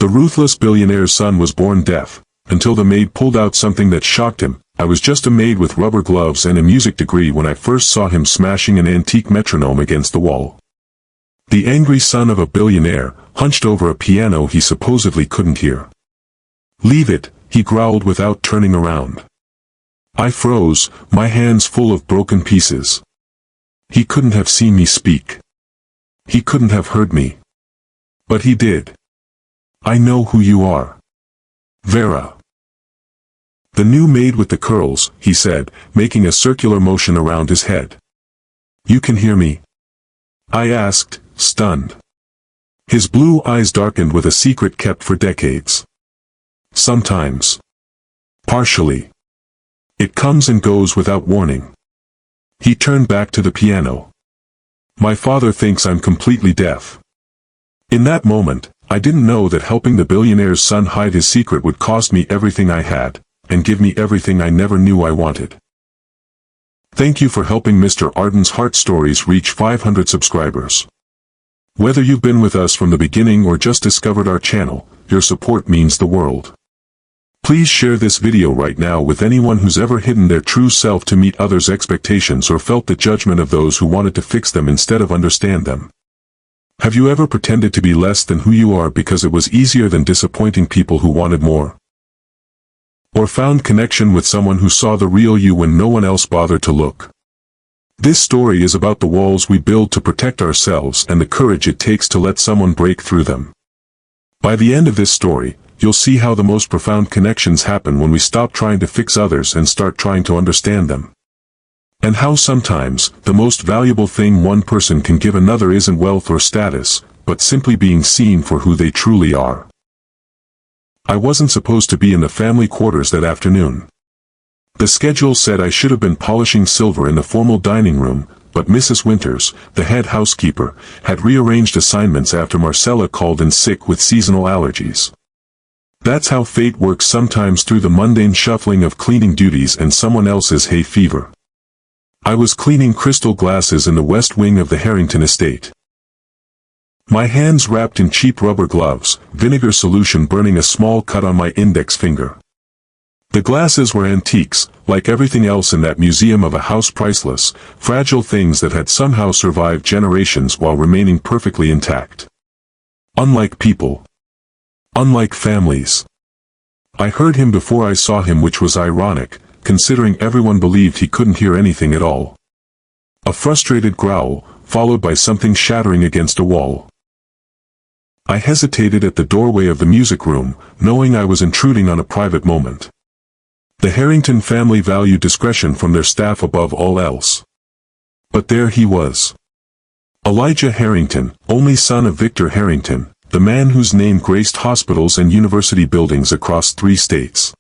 The ruthless billionaire's son was born deaf, until the maid pulled out something that shocked him. I was just a maid with rubber gloves and a music degree when I first saw him smashing an antique metronome against the wall. The angry son of a billionaire, hunched over a piano he supposedly couldn't hear. "Leave it," he growled without turning around. I froze, my hands full of broken pieces. He couldn't have seen me speak. He couldn't have heard me. But he did. "I know who you are. Vera. The new maid with the curls," he said, making a circular motion around his head. "You can hear me?" I asked, stunned. His blue eyes darkened with a secret kept for decades. "Sometimes. Partially. It comes and goes without warning." He turned back to the piano. "My father thinks I'm completely deaf." In that moment, I didn't know that helping the billionaire's son hide his secret would cost me everything I had, and give me everything I never knew I wanted. Thank you for helping Mr. Arden's Heart Stories reach 500 subscribers. Whether you've been with us from the beginning or just discovered our channel, your support means the world. Please share this video right now with anyone who's ever hidden their true self to meet others' expectations or felt the judgment of those who wanted to fix them instead of understand them. Have you ever pretended to be less than who you are because it was easier than disappointing people who wanted more? Or found connection with someone who saw the real you when no one else bothered to look? This story is about the walls we build to protect ourselves and the courage it takes to let someone break through them. By the end of this story, you'll see how the most profound connections happen when we stop trying to fix others and start trying to understand them. And how sometimes, the most valuable thing one person can give another isn't wealth or status, but simply being seen for who they truly are. I wasn't supposed to be in the family quarters that afternoon. The schedule said I should have been polishing silver in the formal dining room, but Mrs. Winters, the head housekeeper, had rearranged assignments after Marcella called in sick with seasonal allergies. That's how fate works sometimes, through the mundane shuffling of cleaning duties and someone else's hay fever. I was cleaning crystal glasses in the west wing of the Harrington estate. My hands wrapped in cheap rubber gloves, vinegar solution burning a small cut on my index finger. The glasses were antiques, like everything else in that museum of a house, priceless, fragile things that had somehow survived generations while remaining perfectly intact. Unlike people. Unlike families. I heard him before I saw him, which was ironic, considering everyone believed he couldn't hear anything at all. A frustrated growl, followed by something shattering against a wall. I hesitated at the doorway of the music room, knowing I was intruding on a private moment. The Harrington family valued discretion from their staff above all else. But there he was. Elijah Harrington, only son of Victor Harrington, the man whose name graced hospitals and university buildings across 3 states.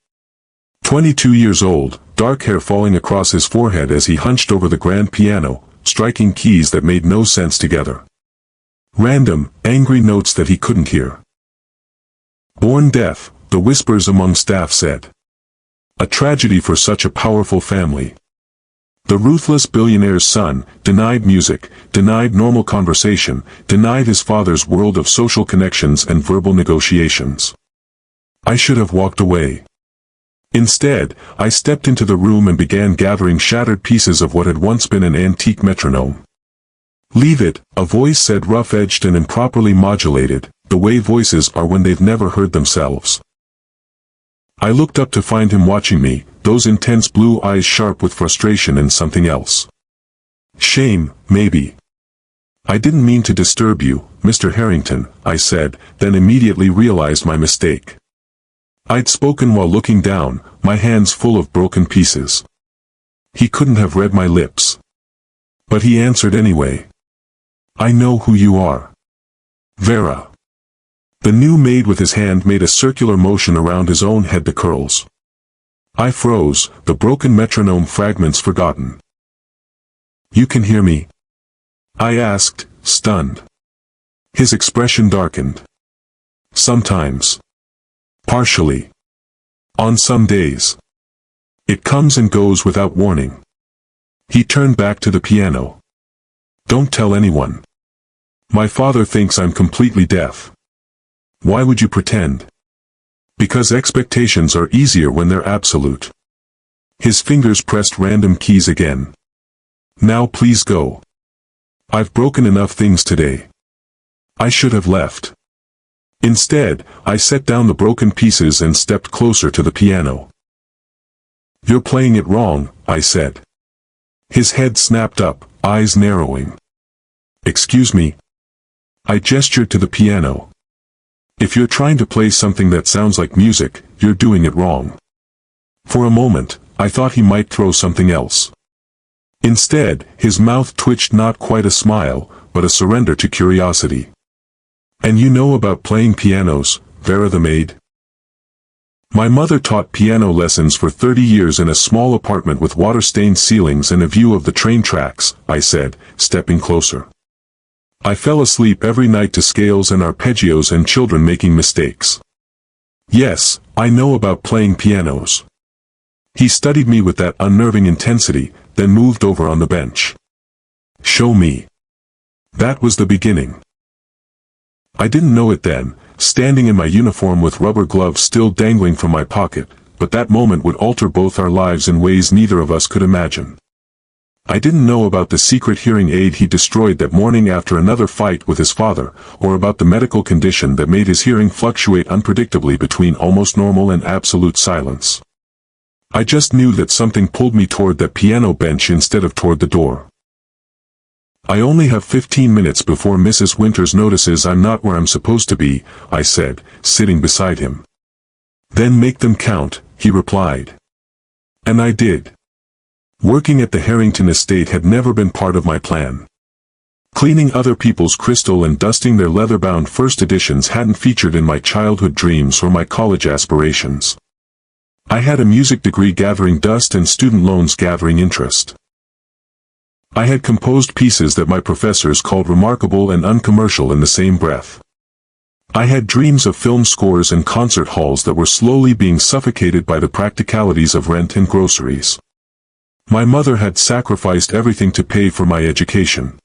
22 years old, dark hair falling across his forehead as he hunched over the grand piano, striking keys that made no sense together. Random, angry notes that he couldn't hear. Born deaf, the whispers among staff said. A tragedy for such a powerful family. The ruthless billionaire's son, denied music, denied normal conversation, denied his father's world of social connections and verbal negotiations. I should have walked away. Instead, I stepped into the room and began gathering shattered pieces of what had once been an antique metronome. "Leave it," a voice said, rough-edged and improperly modulated, the way voices are when they've never heard themselves. I looked up to find him watching me, those intense blue eyes sharp with frustration and something else. Shame, maybe. "I didn't mean to disturb you, Mr. Harrington," I said, then immediately realized my mistake. I'd spoken while looking down, my hands full of broken pieces. He couldn't have read my lips. But he answered anyway. "I know who you are. Vera." The new maid with his hand made a circular motion around his own head, the curls. I froze, the broken metronome fragments forgotten. "You can hear me?" I asked, stunned. His expression darkened. "Sometimes. Partially. On some days. It comes and goes without warning." He turned back to the piano. "Don't tell anyone. My father thinks I'm completely deaf." Why would you pretend? Because expectations are easier when they're absolute. His fingers pressed random keys again. Now please go. I've broken enough things today. I should have left. Instead, I set down the broken pieces and stepped closer to the piano. You're playing it wrong, I said. His head snapped up, eyes narrowing. Excuse me? I gestured to the piano. If you're trying to play something that sounds like music, you're doing it wrong. For a moment, I thought he might throw something else. Instead, his mouth twitched, not quite a smile, but a surrender to curiosity. And you know about playing pianos, Vera the maid? My mother taught piano lessons for 30 years in a small apartment with water-stained ceilings and a view of the train tracks, I said, stepping closer. I fell asleep every night to scales and arpeggios and children making mistakes. Yes, I know about playing pianos. He studied me with that unnerving intensity, then moved over on the bench. Show me. That was the beginning. I didn't know it then, standing in my uniform with rubber gloves still dangling from my pocket, but that moment would alter both our lives in ways neither of us could imagine. I didn't know about the secret hearing aid he destroyed that morning after another fight with his father, or about the medical condition that made his hearing fluctuate unpredictably between almost normal and absolute silence. I just knew that something pulled me toward that piano bench instead of toward the door. I only have 15 minutes before Mrs. Winters notices I'm not where I'm supposed to be, I said, sitting beside him. Then make them count, he replied. And I did. Working at the Harrington estate had never been part of my plan. Cleaning other people's crystal and dusting their leather-bound first editions hadn't featured in my childhood dreams or my college aspirations. I had a music degree gathering dust and student loans gathering interest. I had composed pieces that my professors called remarkable and uncommercial in the same breath. I had dreams of film scores and concert halls that were slowly being suffocated by the practicalities of rent and groceries. My mother had sacrificed everything to pay for my education.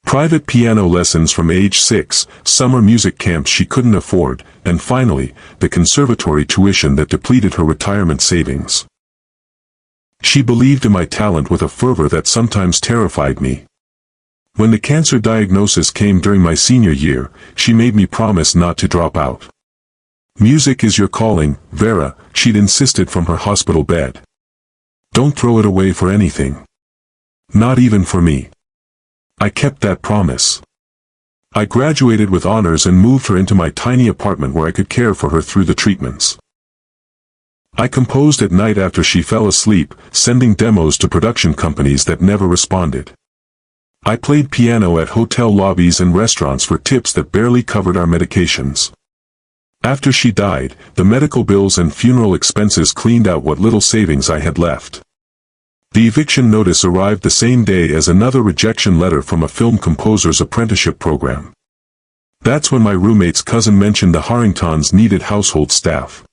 Private piano lessons from age 6, summer music camps she couldn't afford, and finally, the conservatory tuition that depleted her retirement savings. She believed in my talent with a fervor that sometimes terrified me. When the cancer diagnosis came during my senior year, she made me promise not to drop out. Music is your calling, Vera, she'd insisted from her hospital bed. Don't throw it away for anything. Not even for me. I kept that promise. I graduated with honors and moved her into my tiny apartment where I could care for her through the treatments. I composed at night after she fell asleep, sending demos to production companies that never responded. I played piano at hotel lobbies and restaurants for tips that barely covered our medications. After she died, the medical bills and funeral expenses cleaned out what little savings I had left. The eviction notice arrived the same day as another rejection letter from a film composer's apprenticeship program. That's when my roommate's cousin mentioned the Harringtons needed household staff.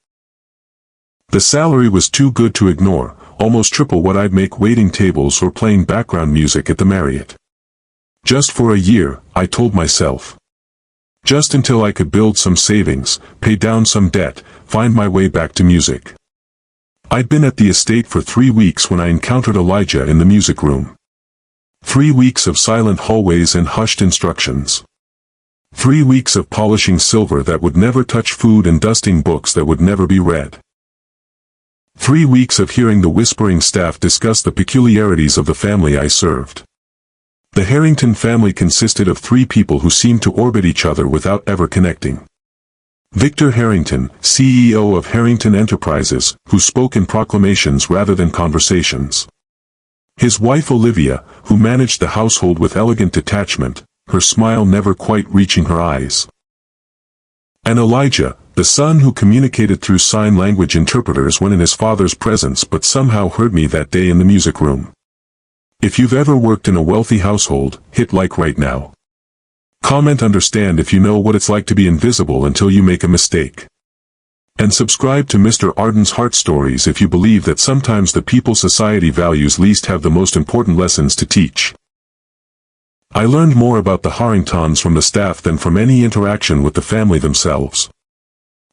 The salary was too good to ignore, almost triple what I'd make waiting tables or playing background music at the Marriott. Just for a year, I told myself. Just until I could build some savings, pay down some debt, find my way back to music. I'd been at the estate for 3 weeks when I encountered Elijah in the music room. 3 weeks of silent hallways and hushed instructions. 3 weeks of polishing silver that would never touch food and dusting books that would never be read. 3 weeks of hearing the whispering staff discuss the peculiarities of the family I served. The Harrington family consisted of 3 people who seemed to orbit each other without ever connecting. Victor Harrington, CEO of Harrington Enterprises, who spoke in proclamations rather than conversations. His wife Olivia, who managed the household with elegant detachment, her smile never quite reaching her eyes. And Elijah, the son who communicated through sign language interpreters when in his father's presence but somehow heard me that day in the music room. If you've ever worked in a wealthy household, hit like right now. Comment understand if you know what it's like to be invisible until you make a mistake. And subscribe to Mr. Arden's Heart Stories if you believe that sometimes the people society values least have the most important lessons to teach. I learned more about the Harringtons from the staff than from any interaction with the family themselves.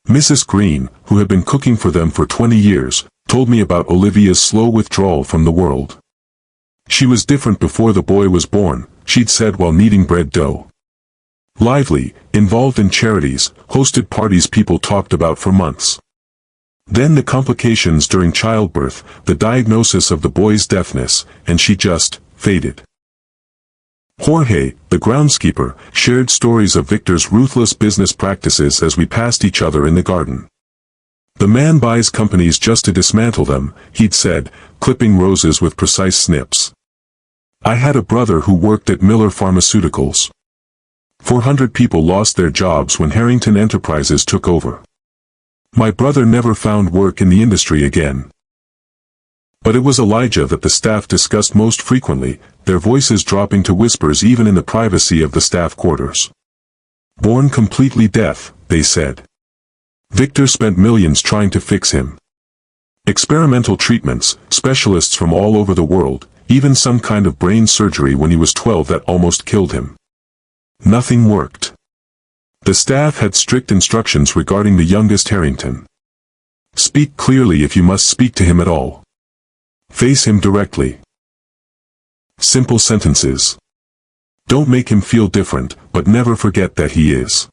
Mrs. Green, who had been cooking for them for 20 years, told me about Olivia's slow withdrawal from the world. She was different before the boy was born, she'd said while kneading bread dough. Lively, involved in charities, hosted parties people talked about for months. Then the complications during childbirth, the diagnosis of the boy's deafness, and she just faded. Jorge, the groundskeeper, shared stories of Victor's ruthless business practices as we passed each other in the garden. The man buys companies just to dismantle them, he'd said, clipping roses with precise snips. I had a brother who worked at Miller Pharmaceuticals. 400 people lost their jobs when Harrington Enterprises took over. My brother never found work in the industry again. But it was Elijah that the staff discussed most frequently, their voices dropping to whispers even in the privacy of the staff quarters. Born completely deaf, they said. Victor spent millions trying to fix him. Experimental treatments, specialists from all over the world, even some kind of brain surgery when he was 12 that almost killed him. Nothing worked. The staff had strict instructions regarding the youngest Harrington. Speak clearly if you must speak to him at all. Face him directly. Simple sentences. Don't make him feel different, but never forget that he is.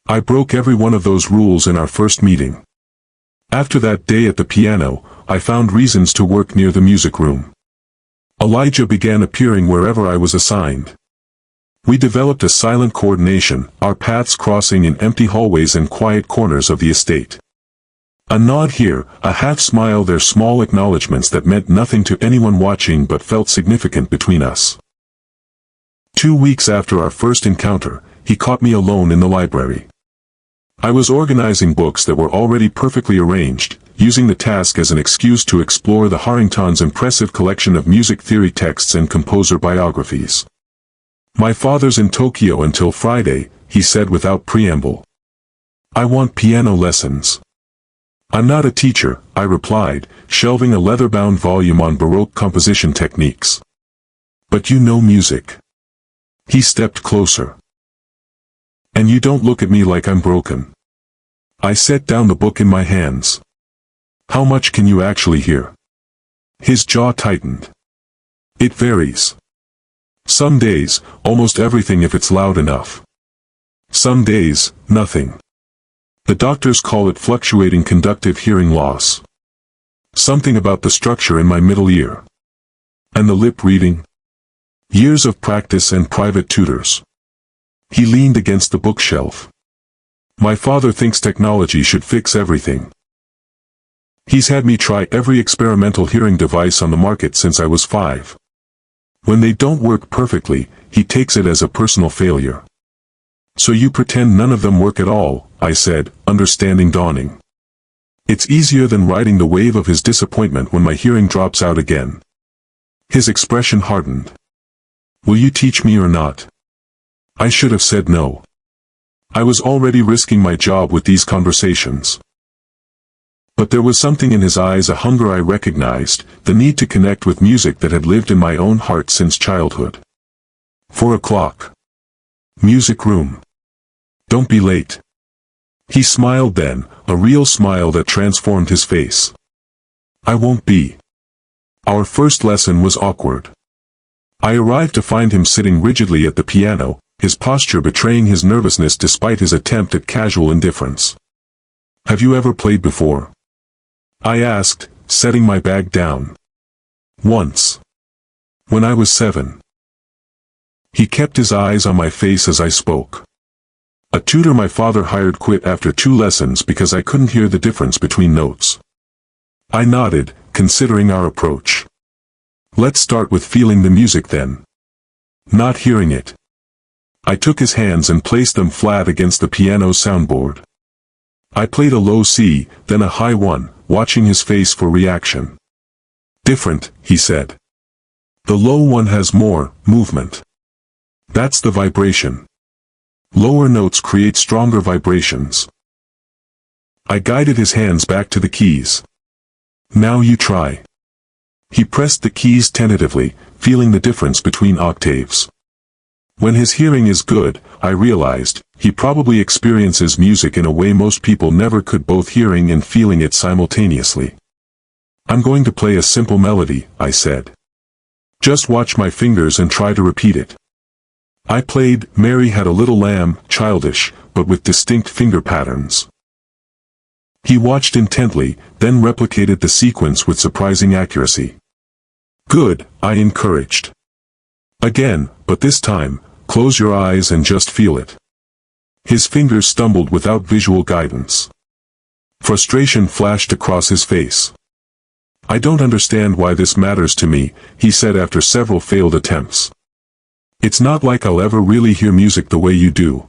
I broke every one of those rules in our first meeting. After that day at the piano, I found reasons to work near the music room. Elijah began appearing wherever I was assigned. We developed a silent coordination, our paths crossing in empty hallways and quiet corners of the estate. A nod here, a half smile, their small acknowledgments that meant nothing to anyone watching but felt significant between us. 2 weeks after our first encounter, he caught me alone in the library. I was organizing books that were already perfectly arranged, using the task as an excuse to explore the Harringtons' impressive collection of music theory texts and composer biographies. My father's in Tokyo until Friday, he said without preamble. I want piano lessons. I'm not a teacher, I replied, shelving a leather-bound volume on Baroque composition techniques. But you know music. He stepped closer. And you don't look at me like I'm broken. I set down the book in my hands. How much can you actually hear? His jaw tightened. It varies. Some days, almost everything if it's loud enough. Some days, nothing. The doctors call it fluctuating conductive hearing loss. Something about the structure in my middle ear. And the lip reading? Years of practice and private tutors. He leaned against the bookshelf. My father thinks technology should fix everything. He's had me try every experimental hearing device on the market since I was 5. When they don't work perfectly, he takes it as a personal failure. So you pretend none of them work at all, I said, understanding dawning. It's easier than riding the wave of his disappointment when my hearing drops out again. His expression hardened. Will you teach me or not? I should have said no. I was already risking my job with these conversations. But there was something in his eyes, a hunger I recognized, the need to connect with music that had lived in my own heart since childhood. 4 o'clock. Music room. Don't be late. He smiled then, a real smile that transformed his face. I won't be. Our first lesson was awkward. I arrived to find him sitting rigidly at the piano, his posture betraying his nervousness despite his attempt at casual indifference. Have you ever played before? I asked, setting my bag down. Once. When I was 7. He kept his eyes on my face as I spoke. A tutor my father hired quit after 2 lessons because I couldn't hear the difference between notes. I nodded, considering our approach. Let's start with feeling the music then. Not hearing it. I took his hands and placed them flat against the piano's soundboard. I played a low C, then a high one, watching his face for reaction. Different, he said. The low one has more movement. That's the vibration. Lower notes create stronger vibrations. I guided his hands back to the keys. Now you try. He pressed the keys tentatively, feeling the difference between octaves. When his hearing is good, I realized, he probably experiences music in a way most people never could, both hearing and feeling it simultaneously. I'm going to play a simple melody, I said. Just watch my fingers and try to repeat it. I played Mary Had a Little Lamb, childish, but with distinct finger patterns. He watched intently, then replicated the sequence with surprising accuracy. Good, I encouraged. Again, but this time, close your eyes and just feel it. His fingers stumbled without visual guidance. Frustration flashed across his face. I don't understand why this matters to me, he said after several failed attempts. It's not like I'll ever really hear music the way you do.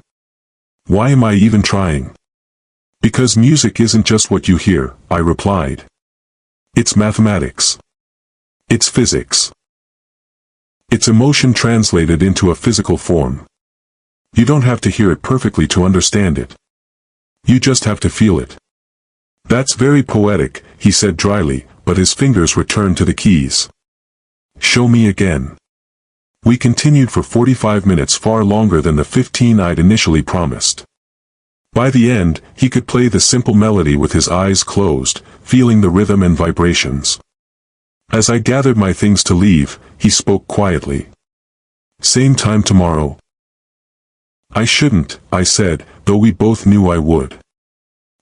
Why am I even trying? Because music isn't just what you hear, I replied. It's mathematics. It's physics. It's emotion translated into a physical form. You don't have to hear it perfectly to understand it. You just have to feel it. That's very poetic, he said dryly, but his fingers returned to the keys. Show me again. We continued for 45 minutes, far longer than the 15 I'd initially promised. By the end, he could play the simple melody with his eyes closed, feeling the rhythm and vibrations. As I gathered my things to leave, he spoke quietly. Same time tomorrow. I shouldn't, I said, though we both knew I would.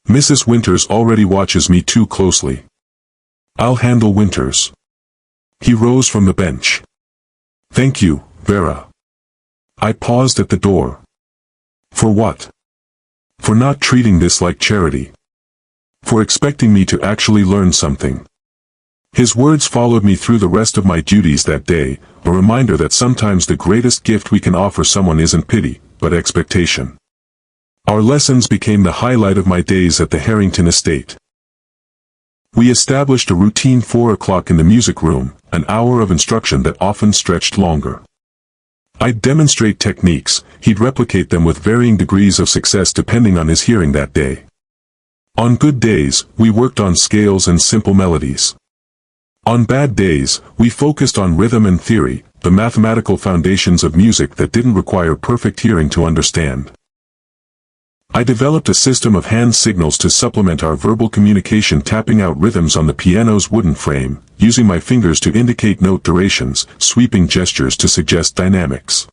Mrs. Winters already watches me too closely. I'll handle Winters. He rose from the bench. Thank you, Vera. I paused at the door. For what? For not treating this like charity. For expecting me to actually learn something. His words followed me through the rest of my duties that day, a reminder that sometimes the greatest gift we can offer someone isn't pity, but expectation. Our lessons became the highlight of my days at the Harrington estate. We established a routine 4 o'clock in the music room, an hour of instruction that often stretched longer. I'd demonstrate techniques, he'd replicate them with varying degrees of success depending on his hearing that day. On good days, we worked on scales and simple melodies. On bad days, we focused on rhythm and theory, the mathematical foundations of music that didn't require perfect hearing to understand. I developed a system of hand signals to supplement our verbal communication, tapping out rhythms on the piano's wooden frame, using my fingers to indicate note durations, sweeping gestures to suggest dynamics.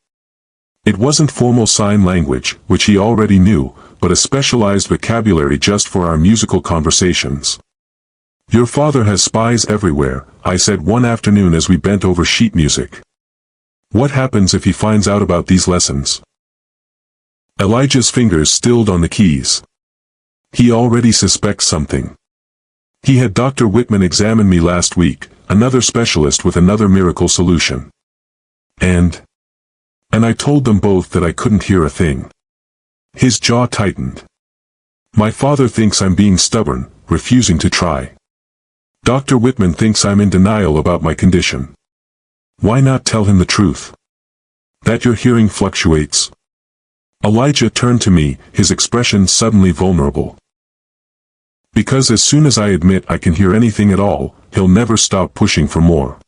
It wasn't formal sign language, which he already knew, but a specialized vocabulary just for our musical conversations. Your father has spies everywhere, I said one afternoon as we bent over sheet music. What happens if he finds out about these lessons? Elijah's fingers stilled on the keys. He already suspects something. He had Dr. Whitman examine me last week, another specialist with another miracle solution. And I told them both that I couldn't hear a thing. His jaw tightened. My father thinks I'm being stubborn, refusing to try. Dr. Whitman thinks I'm in denial about my condition. Why not tell him the truth? That your hearing fluctuates? Elijah turned to me, his expression suddenly vulnerable. Because as soon as I admit I can hear anything at all, he'll never stop pushing for more.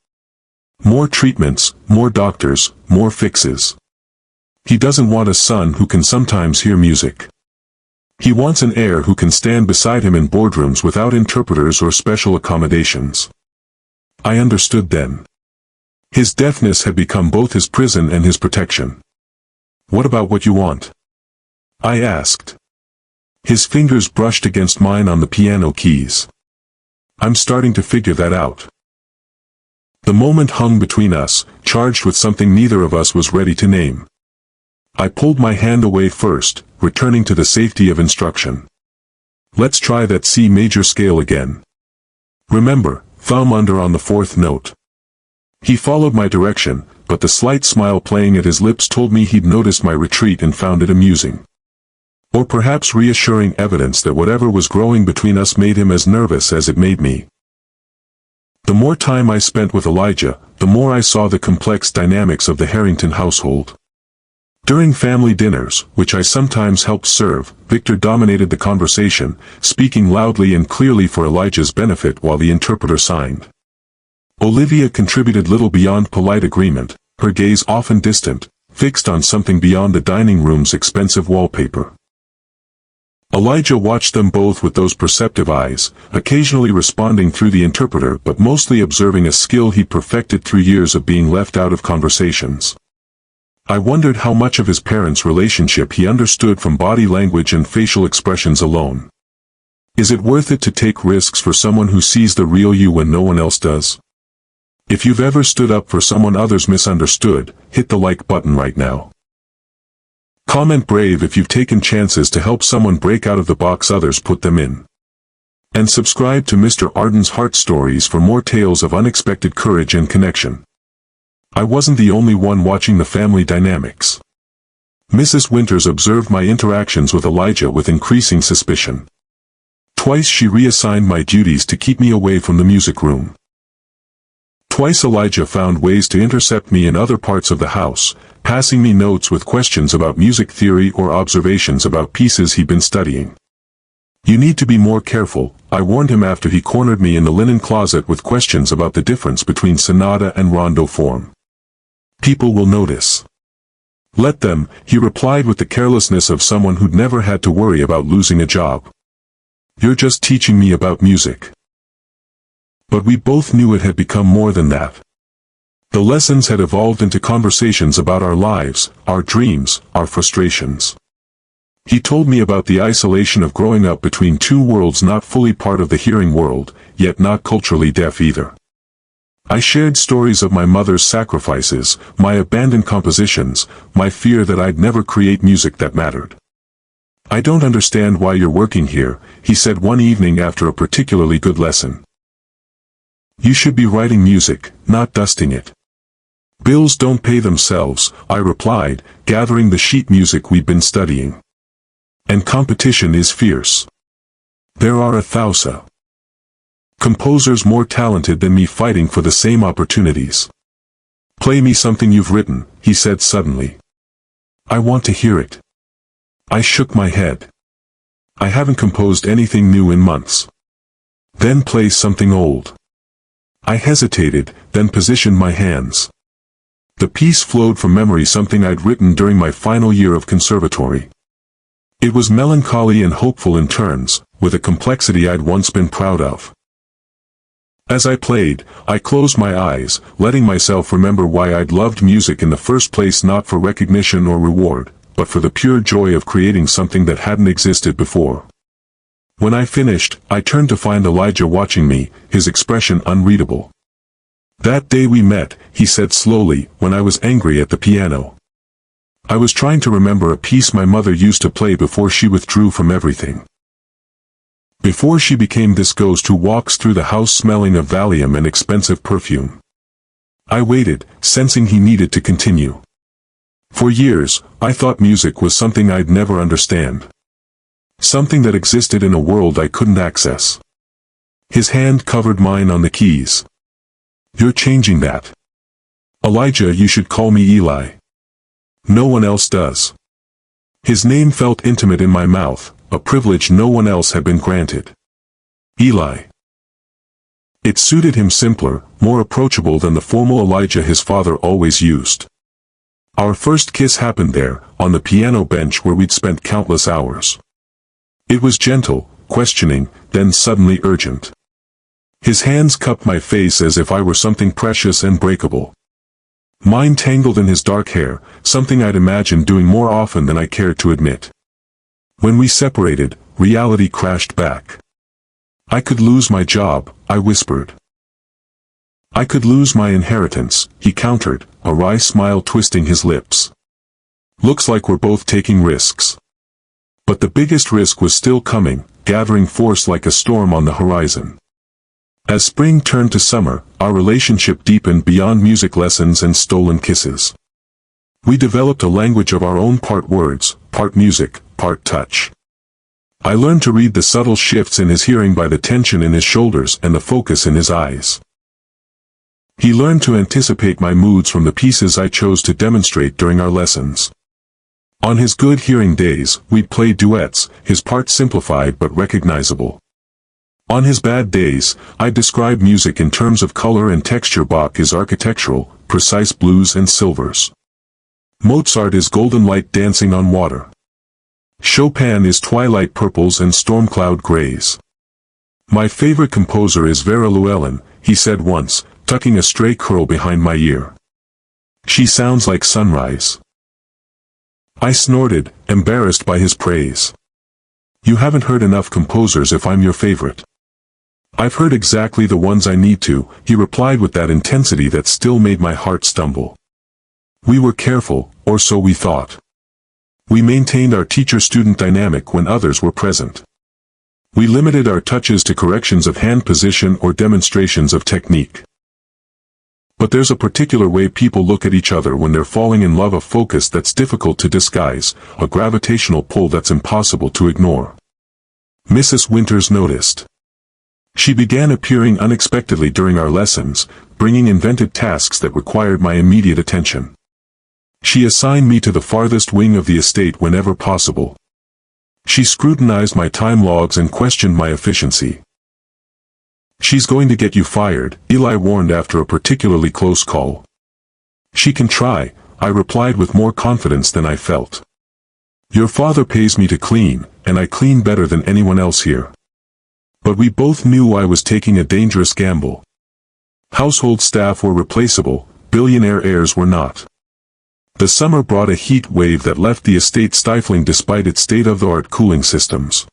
More treatments, more doctors, more fixes. He doesn't want a son who can sometimes hear music. He wants an heir who can stand beside him in boardrooms without interpreters or special accommodations. I understood then. His deafness had become both his prison and his protection. What about what you want? I asked. His fingers brushed against mine on the piano keys. I'm starting to figure that out. The moment hung between us, charged with something neither of us was ready to name. I pulled my hand away first, returning to the safety of instruction. Let's try that C major scale again. Remember, thumb under on the 4th note. He followed my direction, but the slight smile playing at his lips told me he'd noticed my retreat and found it amusing. Or perhaps reassuring evidence that whatever was growing between us made him as nervous as it made me. The more time I spent with Elijah, the more I saw the complex dynamics of the Harrington household. During family dinners, which I sometimes helped serve, Victor dominated the conversation, speaking loudly and clearly for Elijah's benefit while the interpreter signed. Olivia contributed little beyond polite agreement, her gaze often distant, fixed on something beyond the dining room's expensive wallpaper. Elijah watched them both with those perceptive eyes, occasionally responding through the interpreter but mostly observing, a skill he perfected through years of being left out of conversations. I wondered how much of his parents' relationship he understood from body language and facial expressions alone. Is it worth it to take risks for someone who sees the real you when no one else does? If you've ever stood up for someone others misunderstood, hit the like button right now. Comment brave if you've taken chances to help someone break out of the box others put them in. And subscribe to Mr. Arden's Heart Stories for more tales of unexpected courage and connection. I wasn't the only one watching the family dynamics. Mrs. Winters observed my interactions with Elijah with increasing suspicion. Twice she reassigned my duties to keep me away from the music room. Twice Elijah found ways to intercept me in other parts of the house, passing me notes with questions about music theory or observations about pieces he'd been studying. You need to be more careful, I warned him after he cornered me in the linen closet with questions about the difference between sonata and rondo form. People will notice. Let them, he replied with the carelessness of someone who'd never had to worry about losing a job. You're just teaching me about music. But we both knew it had become more than that. The lessons had evolved into conversations about our lives, our dreams, our frustrations. He told me about the isolation of growing up between two worlds, not fully part of the hearing world, yet not culturally deaf either. I shared stories of my mother's sacrifices, my abandoned compositions, my fear that I'd never create music that mattered. I don't understand why you're working here, he said one evening after a particularly good lesson. You should be writing music, not dusting it. Bills don't pay themselves, I replied, gathering the sheet music we'd been studying. And competition is fierce. There are 1,000 composers more talented than me fighting for the same opportunities. Play me something you've written, he said suddenly. I want to hear it. I shook my head. I haven't composed anything new in months. Then play something old. I hesitated, then positioned my hands. The piece flowed from memory, something I'd written during my final year of conservatory. It was melancholy and hopeful in turns, with a complexity I'd once been proud of. As I played, I closed my eyes, letting myself remember why I'd loved music in the first place, not for recognition or reward, but for the pure joy of creating something that hadn't existed before. When I finished, I turned to find Elijah watching me, his expression unreadable. That day we met, he said slowly, when I was angry at the piano. I was trying to remember a piece my mother used to play before she withdrew from everything. Before she became this ghost who walks through the house smelling of Valium and expensive perfume. I waited, sensing he needed to continue. For years, I thought music was something I'd never understand. Something that existed in a world I couldn't access. His hand covered mine on the keys. You're changing that. Elijah, you should call me Eli. No one else does. His name felt intimate in my mouth, a privilege no one else had been granted. Eli. It suited him, simpler, more approachable than the formal Elijah his father always used. Our first kiss happened there, on the piano bench where we'd spent countless hours. It was gentle, questioning, then suddenly urgent. His hands cupped my face as if I were something precious and breakable. Mine tangled in his dark hair, something I'd imagined doing more often than I cared to admit. When we separated, reality crashed back. I could lose my job, I whispered. I could lose my inheritance, he countered, a wry smile twisting his lips. Looks like we're both taking risks. But the biggest risk was still coming, gathering force like a storm on the horizon. As spring turned to summer, our relationship deepened beyond music lessons and stolen kisses. We developed a language of our own, part words, part music, part touch. I learned to read the subtle shifts in his hearing by the tension in his shoulders and the focus in his eyes. He learned to anticipate my moods from the pieces I chose to demonstrate during our lessons. On his good hearing days, we'd play duets, his parts simplified but recognizable. On his bad days, I'd describe music in terms of color and texture. Bach is architectural, precise blues and silvers. Mozart is golden light dancing on water. Chopin is twilight purples and storm cloud grays. My favorite composer is Vera Llewellyn, he said once, tucking a stray curl behind my ear. She sounds like sunrise. I snorted, embarrassed by his praise. You haven't heard enough composers if I'm your favorite. I've heard exactly the ones I need to, he replied with that intensity that still made my heart stumble. We were careful, or so we thought. We maintained our teacher-student dynamic when others were present. We limited our touches to corrections of hand position or demonstrations of technique. But there's a particular way people look at each other when they're falling in love, a focus that's difficult to disguise, a gravitational pull that's impossible to ignore. Mrs. Winters noticed. She began appearing unexpectedly during our lessons, bringing invented tasks that required my immediate attention. She assigned me to the farthest wing of the estate whenever possible. She scrutinized my time logs and questioned my efficiency. She's going to get you fired, Eli warned after a particularly close call. She can try, I replied with more confidence than I felt. Your father pays me to clean, and I clean better than anyone else here. But we both knew I was taking a dangerous gamble. Household staff were replaceable, Billionaire'S were not. The summer brought a heat wave that left the estate stifling despite its state-of-the-art cooling systems.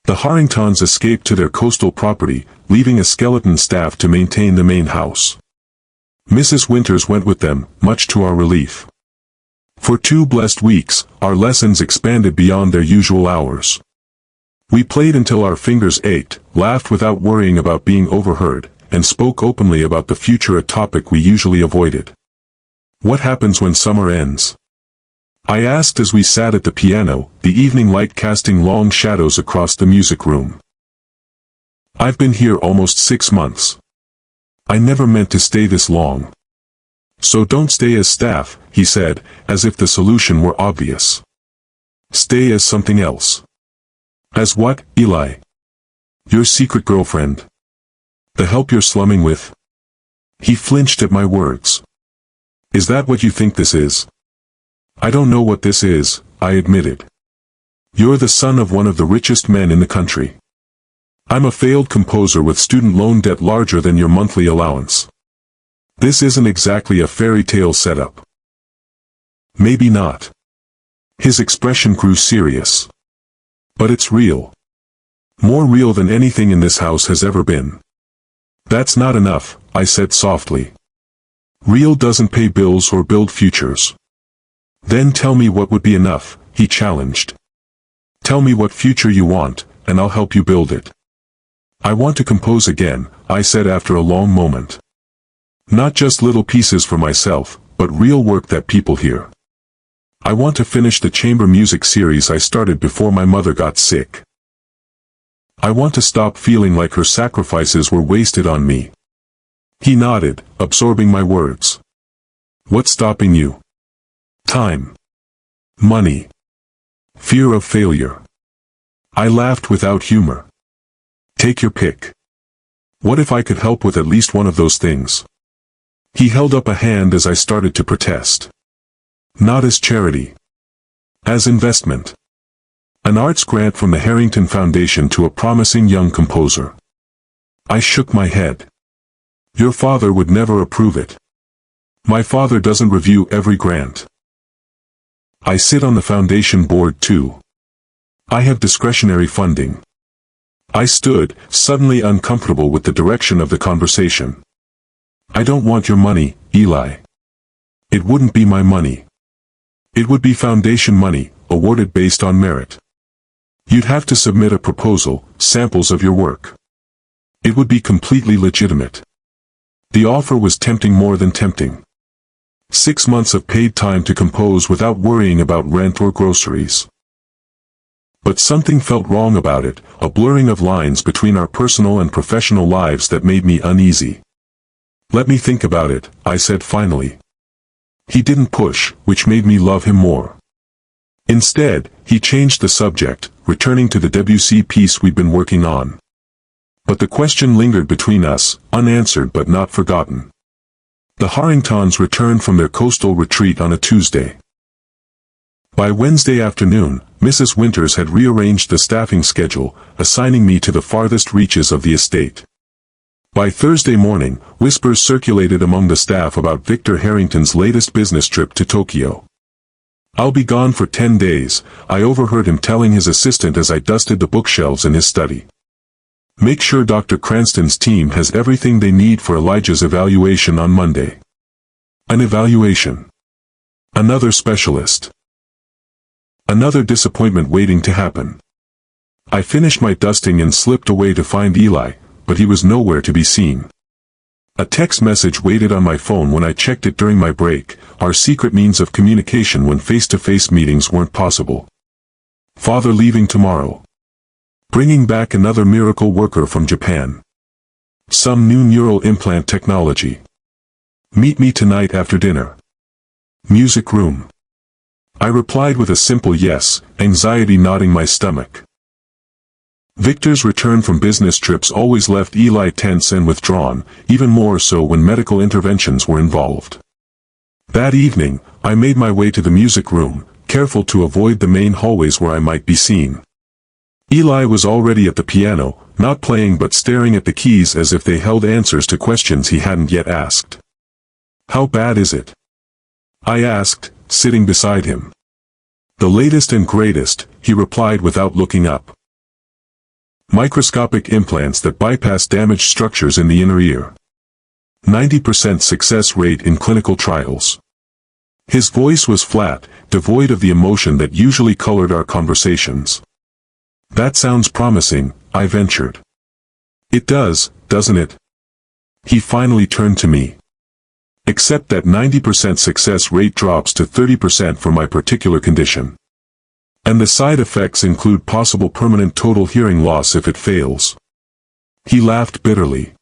The Harringtons escaped to their coastal property, leaving a skeleton staff to maintain the main house. Mrs. Winters went with them, much to our relief. For 2 blessed weeks, our lessons expanded beyond their usual hours. We played until our fingers ached, laughed without worrying about being overheard, and spoke openly about the future, a topic we usually avoided. What happens when summer ends? I asked as we sat at the piano, the evening light casting long shadows across the music room. I've been here almost 6 months. I never meant to stay this long. So don't stay as staff, he said, as if the solution were obvious. Stay as something else. As what, Eli? Your secret girlfriend? The help you're slumming with? He flinched at my words. Is that what you think this is? I don't know what this is, I admitted. You're the son of one of the richest men in the country. I'm a failed composer with student loan debt larger than your monthly allowance. This isn't exactly a fairy tale setup. Maybe not. His expression grew serious. But it's real. More real than anything in this house has ever been. That's not enough, I said softly. Real doesn't pay bills or build futures. Then tell me what would be enough, he challenged. Tell me what future you want, and I'll help you build it. I want to compose again, I said after a long moment. Not just little pieces for myself, but real work that people hear. I want to finish the chamber music series I started before my mother got sick. I want to stop feeling like her sacrifices were wasted on me. He nodded, absorbing my words. What's stopping you? Time. Money. Fear of failure. I laughed without humor. Take your pick. What if I could help with at least one of those things? He held up a hand as I started to protest. Not as charity. As investment. An arts grant from the Harrington Foundation to a promising young composer. I shook my head. Your father would never approve it. My father doesn't review every grant. I sit on the foundation board too. I have discretionary funding. I stood, suddenly uncomfortable with the direction of the conversation. I don't want your money, Eli. It wouldn't be my money. It would be foundation money, awarded based on merit. You'd have to submit a proposal, samples of your work. It would be completely legitimate. The offer was tempting, more than tempting. 6 months of paid time to compose without worrying about rent or groceries. But something felt wrong about it, a blurring of lines between our personal and professional lives that made me uneasy. Let me think about it, I said finally. He didn't push, which made me love him more. Instead, he changed the subject, returning to the Debussy piece we'd been working on. But the question lingered between us, unanswered but not forgotten. The Harringtons returned from their coastal retreat on a Tuesday. By Wednesday afternoon, Mrs. Winters had rearranged the staffing schedule, assigning me to the farthest reaches of the estate. By Thursday morning, whispers circulated among the staff about Victor Harrington's latest business trip to Tokyo. "I'll be gone for 10 days, I overheard him telling his assistant as I dusted the bookshelves in his study. "Make sure Dr. Cranston's team has everything they need for Elijah's evaluation on Monday." An evaluation. Another specialist. Another disappointment waiting to happen. I finished my dusting and slipped away to find Eli, but he was nowhere to be seen. A text message waited on my phone when I checked it during my break, our secret means of communication when face-to-face meetings weren't possible. "Father leaving tomorrow. Bringing back another miracle worker from Japan. Some new neural implant technology. Meet me tonight after dinner. Music room." I replied with a simple yes, anxiety knotting my stomach. Victor's return from business trips always left Eli tense and withdrawn, even more so when medical interventions were involved. That evening, I made my way to the music room, careful to avoid the main hallways where I might be seen. Eli was already at the piano, not playing but staring at the keys as if they held answers to questions he hadn't yet asked. "How bad is it?" I asked, sitting beside him. "The latest and greatest," he replied without looking up. "Microscopic implants that bypass damaged structures in the inner ear. 90% success rate in clinical trials." His voice was flat, devoid of the emotion that usually colored our conversations. "That sounds promising," I ventured. "It does, doesn't it?" He finally turned to me. "Except that 90% success rate drops to 30% for my particular condition. And the side effects include possible permanent total hearing loss if it fails." He laughed bitterly.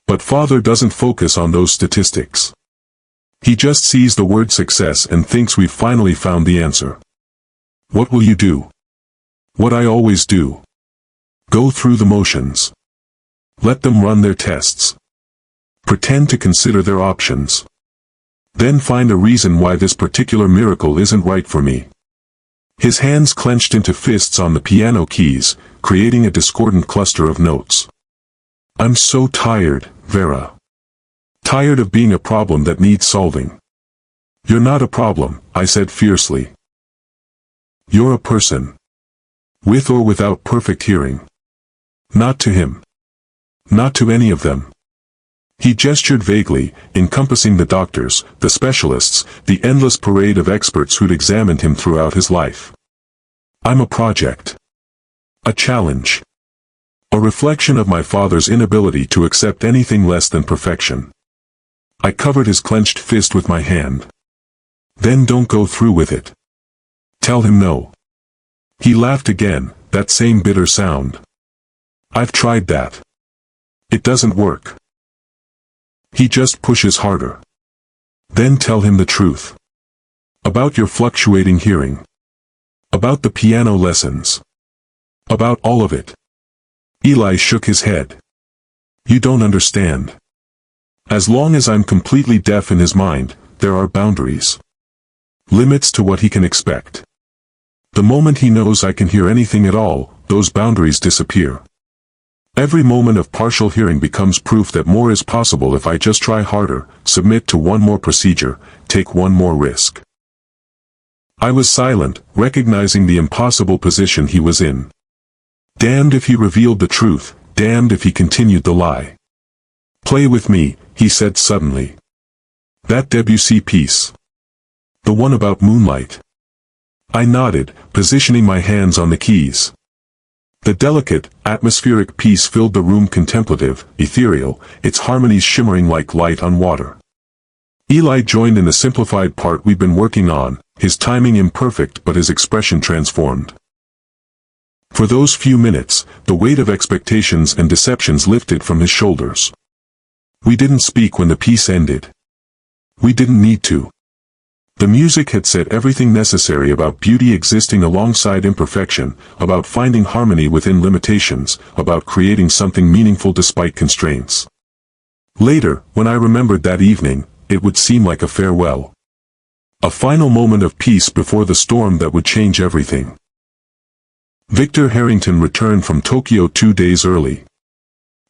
"But Father doesn't focus on those statistics. He just sees the word success and thinks we've finally found the answer." "What will you do?" "What I always do. Go through the motions. Let them run their tests. Pretend to consider their options. Then find a reason why this particular miracle isn't right for me." His hands clenched into fists on the piano keys, creating a discordant cluster of notes. "I'm so tired, Vera. Tired of being a problem that needs solving." "You're not a problem," I said fiercely. "You're a person. With or without perfect hearing. Not to him. Not to any of them." He gestured vaguely, encompassing the doctors, the specialists, the endless parade of experts who'd examined him throughout his life. "I'm a project. A challenge. A reflection of my father's inability to accept anything less than perfection." I covered his clenched fist with my hand. "Then don't go through with it. Tell him no." He laughed again, that same bitter sound. "I've tried that. It doesn't work. He just pushes harder." "Then tell him the truth. About your fluctuating hearing. About the piano lessons. About all of it." Eli shook his head. "You don't understand. As long as I'm completely deaf in his mind, there are boundaries. Limits to what he can expect. The moment he knows I can hear anything at all, those boundaries disappear. Every moment of partial hearing becomes proof that more is possible if I just try harder, submit to one more procedure, take one more risk." I was silent, recognizing the impossible position he was in. Damned if he revealed the truth, damned if he continued the lie. "Play with me," he said suddenly. "That Debussy piece. The one about moonlight." I nodded, positioning my hands on the keys. The delicate, atmospheric piece filled the room, contemplative, ethereal, its harmonies shimmering like light on water. Eli joined in the simplified part we'd been working on, his timing imperfect but his expression transformed. For those few minutes, the weight of expectations and deceptions lifted from his shoulders. We didn't speak when the piece ended. We didn't need to. The music had said everything necessary about beauty existing alongside imperfection, about finding harmony within limitations, about creating something meaningful despite constraints. Later, when I remembered that evening, it would seem like a farewell. A final moment of peace before the storm that would change everything. Victor Harrington returned from Tokyo 2 days early.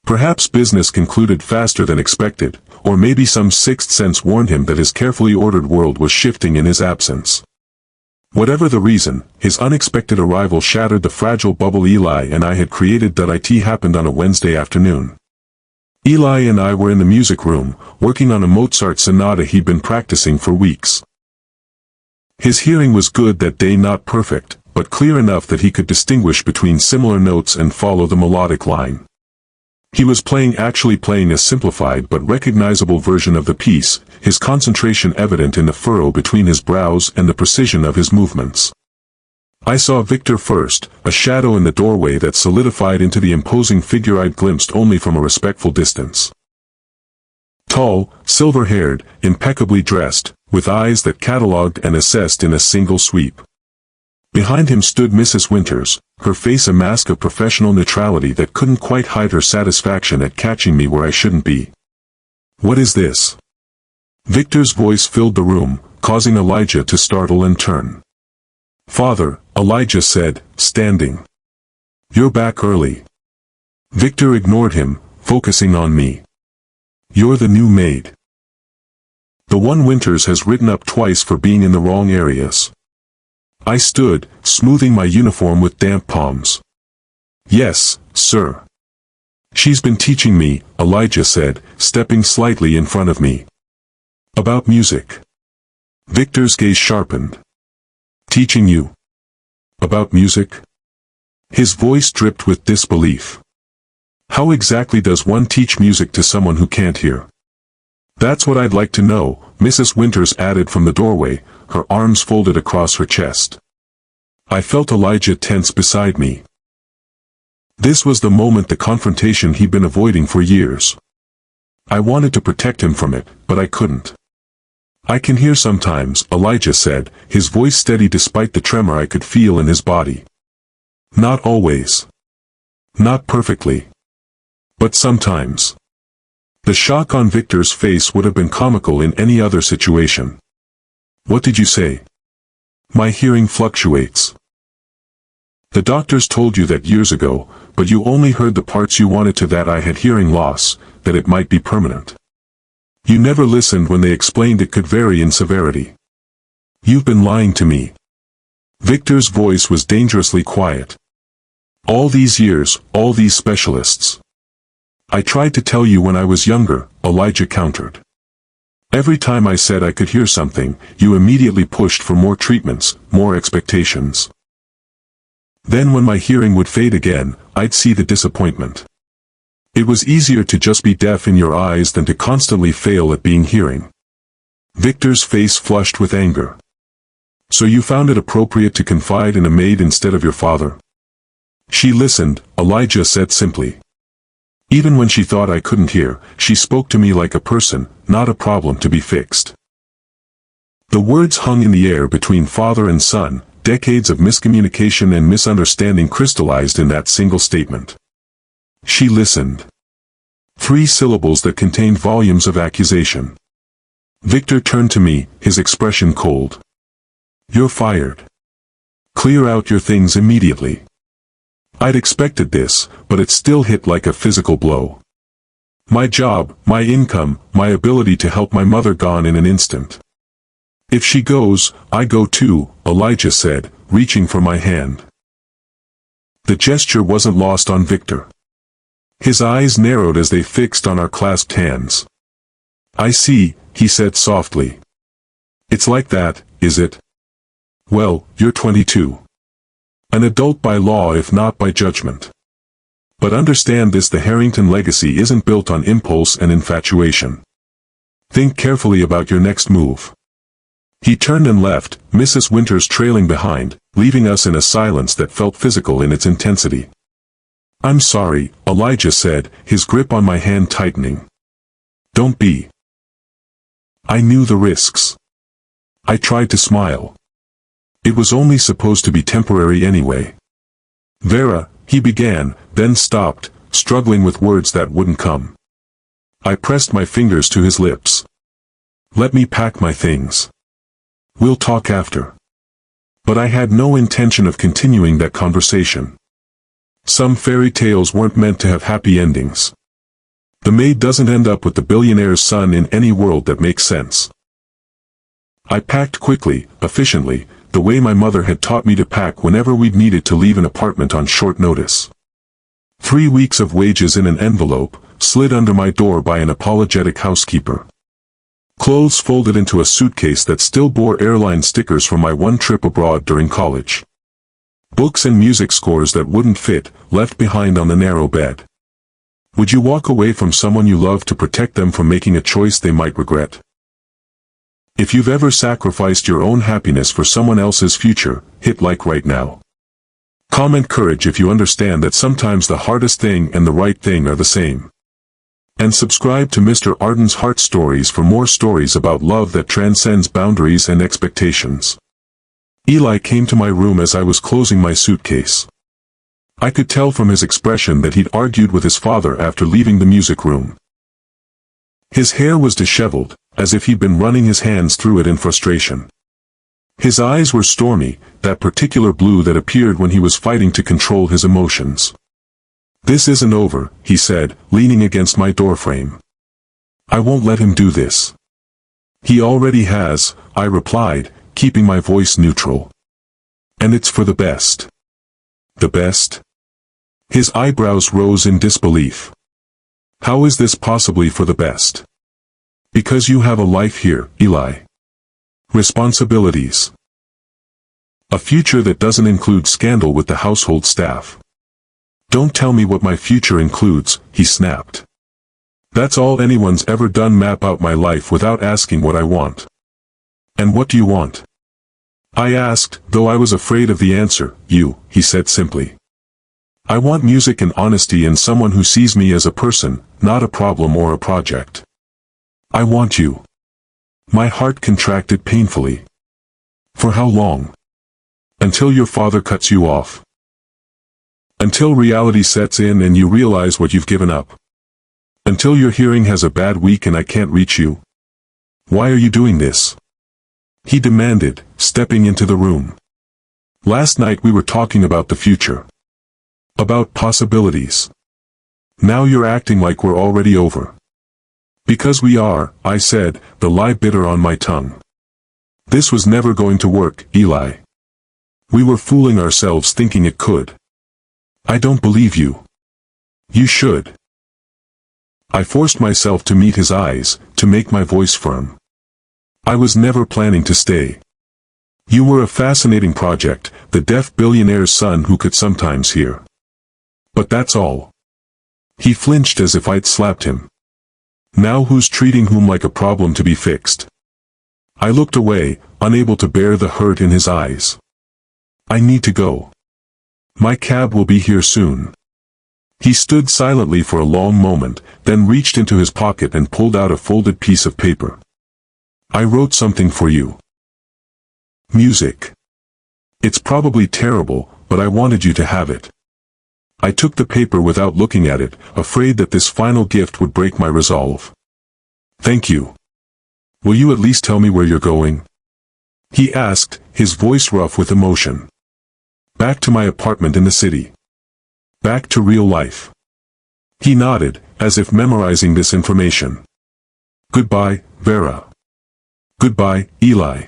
Perhaps business concluded faster than expected, or maybe some sixth sense warned him that his carefully ordered world was shifting in his absence. Whatever the reason, his unexpected arrival shattered the fragile bubble Eli and I had created. It happened on a Wednesday afternoon. Eli and I were in the music room, working on a Mozart sonata he'd been practicing for weeks. His hearing was good that day, not perfect, but clear enough that he could distinguish between similar notes and follow the melodic line. He was actually playing a simplified but recognizable version of the piece, his concentration evident in the furrow between his brows and the precision of his movements. I saw Victor first, a shadow in the doorway that solidified into the imposing figure I'd glimpsed only from a respectful distance. Tall, silver-haired, impeccably dressed, with eyes that catalogued and assessed in a single sweep. Behind him stood Mrs. Winters, her face a mask of professional neutrality that couldn't quite hide her satisfaction at catching me where I shouldn't be. "What is this?" Victor's voice filled the room, causing Elijah to startle and turn. "Father," Elijah said, standing. "You're back early." Victor ignored him, focusing on me. "You're the new maid. The one Winters has written up twice for being in the wrong areas." I stood, smoothing my uniform with damp palms. "Yes, sir." "She's been teaching me," Elijah said, stepping slightly in front of me. "About music." Victor's gaze sharpened. "Teaching you? About music?" His voice dripped with disbelief. "How exactly does one teach music to someone who can't hear?" "That's what I'd like to know," Mrs. Winters added from the doorway, her arms folded across her chest. I felt Elijah tense beside me. This was the moment, the confrontation he'd been avoiding for years. I wanted to protect him from it, but I couldn't. "I can hear sometimes," Elijah said, his voice steady despite the tremor I could feel in his body. "Not always. Not perfectly. But sometimes." The shock on Victor's face would have been comical in any other situation. "What did you say?" "My hearing fluctuates." "The doctors told you that years ago, but you only heard the parts you wanted to. That I had hearing loss, that it might be permanent. You never listened when they explained it could vary in severity. You've been lying to me." Victor's voice was dangerously quiet. "All these years, all these specialists. I tried to tell you when I was younger," Elijah countered. "Every time I said I could hear something, you immediately pushed for more treatments, more expectations. Then when my hearing would fade again, I'd see the disappointment. It was easier to just be deaf in your eyes than to constantly fail at being hearing." Victor's face flushed with anger. "So you found it appropriate to confide in a maid instead of your father?" "She listened," Elijah said simply. "Even when she thought I couldn't hear, she spoke to me like a person, not a problem to be fixed." The words hung in the air between father and son, decades of miscommunication and misunderstanding crystallized in that single statement. She listened. 3 syllables that contained volumes of accusation. Victor turned to me, his expression cold. "You're fired. Clear out your things immediately." I'd expected this, but it still hit like a physical blow. My job, my income, my ability to help my mother gone in an instant. "If she goes, I go too," Elijah said, reaching for my hand. The gesture wasn't lost on Victor. His eyes narrowed as they fixed on our clasped hands. "I see," he said softly. "It's like that, is it? Well, you're 22. An adult by law if not by judgment. But understand this: the Harrington legacy isn't built on impulse and infatuation. Think carefully about your next move." He turned and left, Mrs. Winters trailing behind, leaving us in a silence that felt physical in its intensity. "I'm sorry," Elijah said, his grip on my hand tightening. "Don't be." I knew the risks. I tried to smile. It was only supposed to be temporary anyway. "Vera," he began, then stopped, struggling with words that wouldn't come. I pressed my fingers to his lips. Let me pack my things. We'll talk after. But I had no intention of continuing that conversation. Some fairy tales weren't meant to have happy endings. The maid doesn't end up with the billionaire's son in any world that makes sense. I packed quickly, efficiently, the way my mother had taught me to pack whenever we'd needed to leave an apartment on short notice. 3 weeks of wages in an envelope, slid under my door by an apologetic housekeeper. Clothes folded into a suitcase that still bore airline stickers from my one trip abroad during college. Books and music scores that wouldn't fit, left behind on the narrow bed. Would you walk away from someone you love to protect them from making a choice they might regret? If you've ever sacrificed your own happiness for someone else's future, hit like right now. Comment courage if you understand that sometimes the hardest thing and the right thing are the same. And subscribe to Mr. Arden's Heart Stories for more stories about love that transcends boundaries and expectations. Eli came to my room as I was closing my suitcase. I could tell from his expression that he'd argued with his father after leaving the music room. His hair was disheveled, as if he'd been running his hands through it in frustration. His eyes were stormy, that particular blue that appeared when he was fighting to control his emotions. This isn't over, he said, leaning against my doorframe. I won't let him do this. He already has, I replied, keeping my voice neutral. And it's for the best. The best? His eyebrows rose in disbelief. How is this possibly for the best? Because you have a life here, Eli. Responsibilities. A future that doesn't include scandal with the household staff. Don't tell me what my future includes, he snapped. That's all anyone's ever done, map out my life without asking what I want. And what do you want? I asked, though I was afraid of the answer. You, he said simply. I want music and honesty and someone who sees me as a person, not a problem or a project. I want you. My heart contracted painfully. For how long? Until your father cuts you off. Until reality sets in and you realize what you've given up. Until your hearing has a bad week and I can't reach you. Why are you doing this? He demanded, stepping into the room. Last night we were talking about the future. About possibilities. Now you're acting like we're already over. Because we are, I said, the lie bitter on my tongue. This was never going to work, Eli. We were fooling ourselves thinking it could. I don't believe you. You should. I forced myself to meet his eyes, to make my voice firm. I was never planning to stay. You were a fascinating project, the deaf billionaire's son who could sometimes hear. But that's all. He flinched as if I'd slapped him. Now who's treating whom like a problem to be fixed? I looked away, unable to bear the hurt in his eyes. I need to go. My cab will be here soon. He stood silently for a long moment, then reached into his pocket and pulled out a folded piece of paper. I wrote something for you. Music. It's probably terrible, but I wanted you to have it. I took the paper without looking at it, afraid that this final gift would break my resolve. Thank you. Will you at least tell me where you're going? He asked, his voice rough with emotion. Back to my apartment in the city. Back to real life. He nodded, as if memorizing this information. Goodbye, Vera. Goodbye, Eli.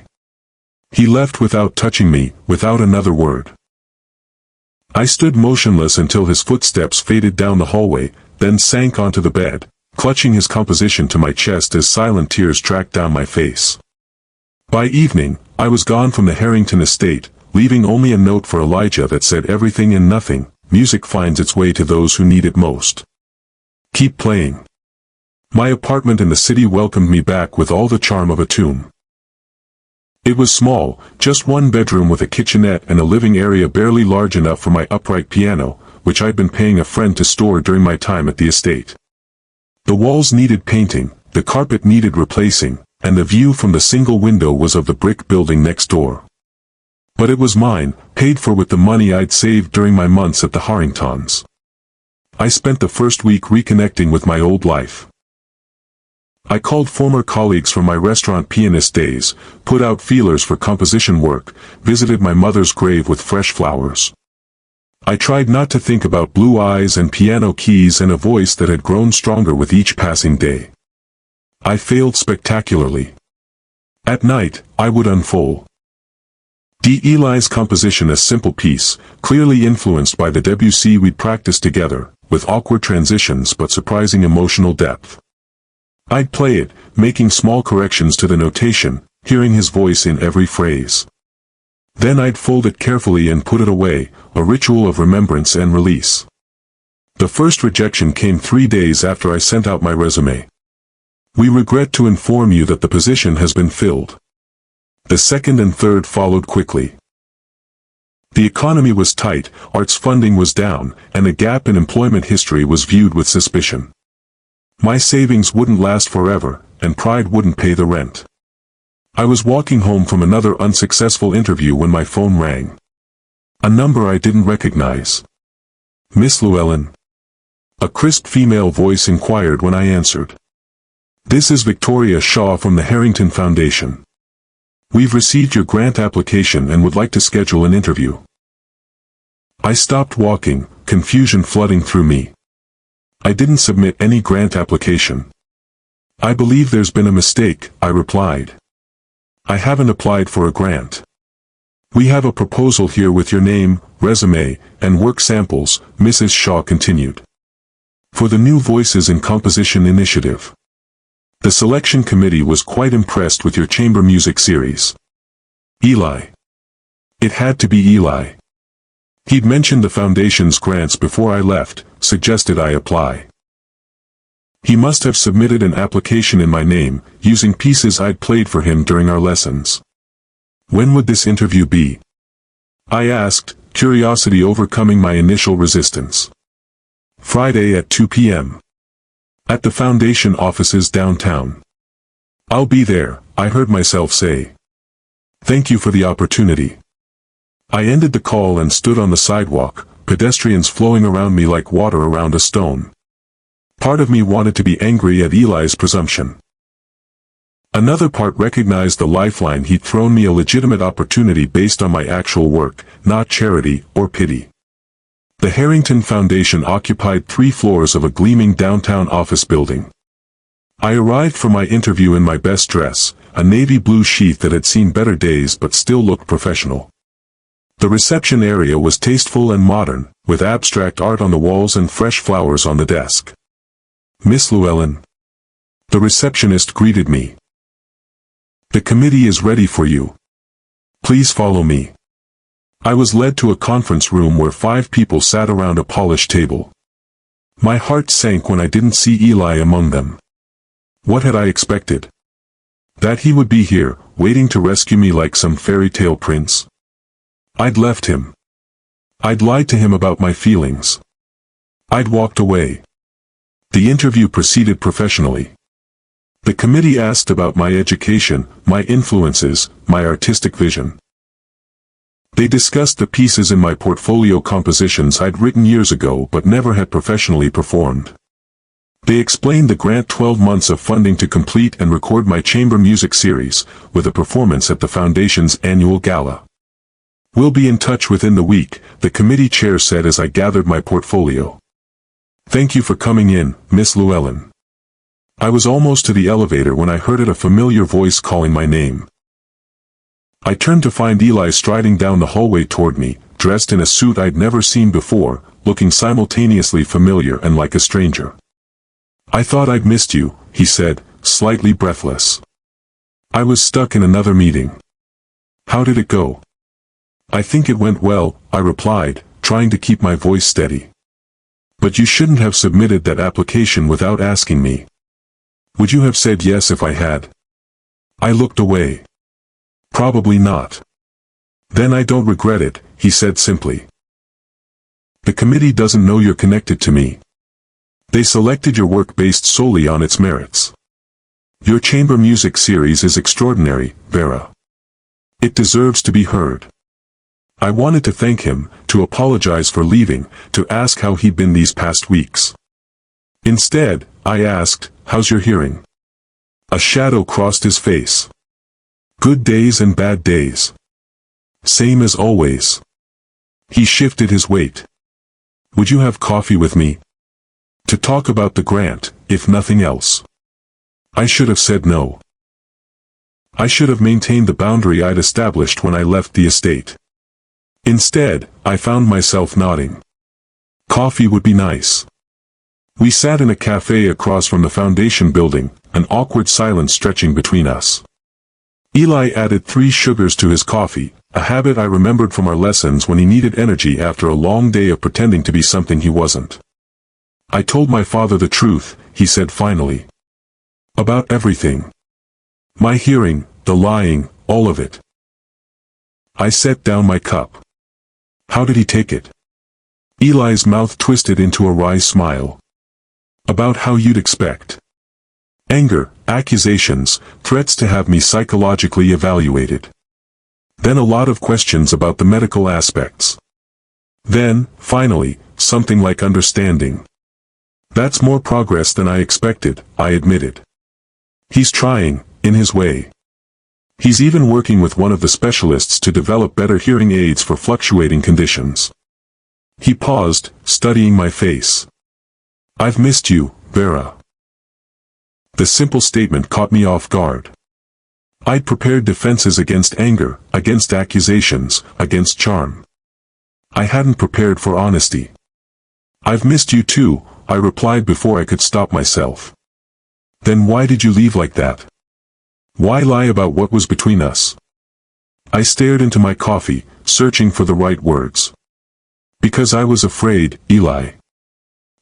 He left without touching me, without another word. I stood motionless until his footsteps faded down the hallway, then sank onto the bed, clutching his composition to my chest as silent tears tracked down my face. By evening, I was gone from the Harrington estate, leaving only a note for Elijah that said everything and nothing. Music finds its way to those who need it most. Keep playing. My apartment in the city welcomed me back with all the charm of a tomb. It was small, just one bedroom with a kitchenette and a living area barely large enough for my upright piano, which I'd been paying a friend to store during my time at the estate. The walls needed painting, the carpet needed replacing, and the view from the single window was of the brick building next door. But it was mine, paid for with the money I'd saved during my months at the Harringtons. I spent the first week reconnecting with my old life. I called former colleagues from my restaurant pianist days, put out feelers for composition work, visited my mother's grave with fresh flowers. I tried not to think about blue eyes and piano keys and a voice that had grown stronger with each passing day. I failed spectacularly. At night, I would unfold Eli's composition, a simple piece, clearly influenced by the Debussy we'd practiced together, with awkward transitions but surprising emotional depth. I'd play it, making small corrections to the notation, hearing his voice in every phrase. Then I'd fold it carefully and put it away, a ritual of remembrance and release. The first rejection came 3 days after I sent out my resume. "We regret to inform you that the position has been filled." The second and third followed quickly. The economy was tight, arts funding was down, and a gap in employment history was viewed with suspicion. My savings wouldn't last forever, and pride wouldn't pay the rent. I was walking home from another unsuccessful interview when my phone rang. A number I didn't recognize. "Miss Llewellyn?" A crisp female voice inquired when I answered. "This is Victoria Shaw from the Harrington Foundation. We've received your grant application and would like to schedule an interview." I stopped walking, confusion flooding through me. I didn't submit any grant application. "I believe there's been a mistake," I replied. "I haven't applied for a grant. We have a proposal here with your name, resume, and work samples," Mrs. Shaw continued. "For the New Voices in Composition initiative. The selection committee was quite impressed with your chamber music series." Eli. It had to be Eli. He'd mentioned the foundation's grants before I left, suggested I apply. He must have submitted an application in my name, using pieces I'd played for him during our lessons. "When would this interview be?" I asked, curiosity overcoming my initial resistance. "Friday at 2 p.m. At the foundation offices downtown." "I'll be there," I heard myself say. "Thank you for the opportunity." I ended the call and stood on the sidewalk, pedestrians flowing around me like water around a stone. Part of me wanted to be angry at Eli's presumption. Another part recognized the lifeline he'd thrown me, a legitimate opportunity based on my actual work, not charity or pity. The Harrington Foundation occupied 3 floors of a gleaming downtown office building. I arrived for my interview in my best dress, a navy blue sheath that had seen better days but still looked professional. The reception area was tasteful and modern, with abstract art on the walls and fresh flowers on the desk. "Miss Llewellyn." The receptionist greeted me. "The committee is ready for you. Please follow me." I was led to a conference room where 5 people sat around a polished table. My heart sank when I didn't see Eli among them. What had I expected? That he would be here, waiting to rescue me like some fairy tale prince? I'd left him. I'd lied to him about my feelings. I'd walked away. The interview proceeded professionally. The committee asked about my education, my influences, my artistic vision. They discussed the pieces in my portfolio, compositions I'd written years ago but never had professionally performed. They explained the grant, 12 months of funding to complete and record my chamber music series, with a performance at the Foundation's annual gala. "We'll be in touch within the week," the committee chair said as I gathered my portfolio. "Thank you for coming in, Miss Llewellyn." I was almost to the elevator when I heard a familiar voice calling my name. I turned to find Eli striding down the hallway toward me, dressed in a suit I'd never seen before, looking simultaneously familiar and like a stranger. "I thought I'd missed you," he said, slightly breathless. "I was stuck in another meeting." "How did it go?" "I think it went well," I replied, trying to keep my voice steady. "But you shouldn't have submitted that application without asking me. Would you have said yes if I had?" I looked away. "Probably not." "Then I don't regret it," he said simply. "The committee doesn't know you're connected to me. They selected your work based solely on its merits. Your chamber music series is extraordinary, Vera. It deserves to be heard." I wanted to thank him, to apologize for leaving, to ask how he'd been these past weeks. Instead, I asked, "How's your hearing?" A shadow crossed his face. Good days and bad days. Same as always. He shifted his weight. Would you have coffee with me? To talk about the grant, if nothing else. I should have said no. I should have maintained the boundary I'd established when I left the estate. Instead, I found myself nodding. Coffee would be nice. We sat in a cafe across from the foundation building, an awkward silence stretching between us. Eli added 3 sugars to his coffee, a habit I remembered from our lessons when he needed energy after a long day of pretending to be something he wasn't. I told my father the truth, he said finally. About everything. My hearing, the lying, all of it. I set down my cup. How did he take it? Eli's mouth twisted into a wry smile. About how you'd expect. Anger, accusations, threats to have me psychologically evaluated. Then a lot of questions about the medical aspects. Then, finally, something like understanding. That's more progress than I expected, I admitted. He's trying, in his way. He's even working with one of the specialists to develop better hearing aids for fluctuating conditions. He paused, studying my face. I've missed you, Vera. The simple statement caught me off guard. I'd prepared defenses against anger, against accusations, against charm. I hadn't prepared for honesty. I've missed you too, I replied before I could stop myself. Then why did you leave like that? Why lie about what was between us? I stared into my coffee, searching for the right words. Because I was afraid, Eli.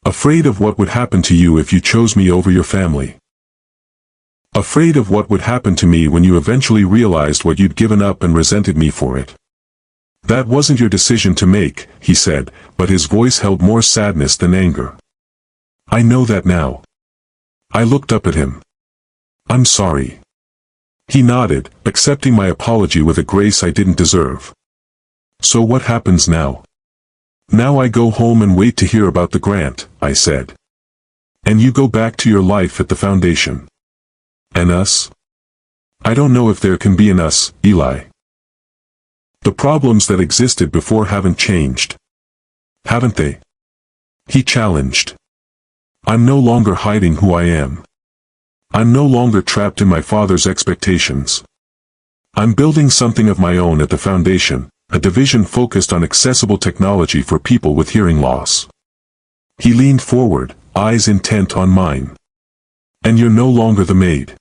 Afraid of what would happen to you if you chose me over your family. Afraid of what would happen to me when you eventually realized what you'd given up and resented me for it. That wasn't your decision to make, he said, but his voice held more sadness than anger. I know that now. I looked up at him. I'm sorry. He nodded, accepting my apology with a grace I didn't deserve. So what happens now? Now I go home and wait to hear about the grant, I said. And you go back to your life at the foundation. And us? I don't know if there can be an us, Eli. The problems that existed before haven't changed. Haven't they? He challenged. I'm no longer hiding who I am. I'm no longer trapped in my father's expectations. I'm building something of my own at the foundation, a division focused on accessible technology for people with hearing loss. He leaned forward, eyes intent on mine. And you're no longer the maid.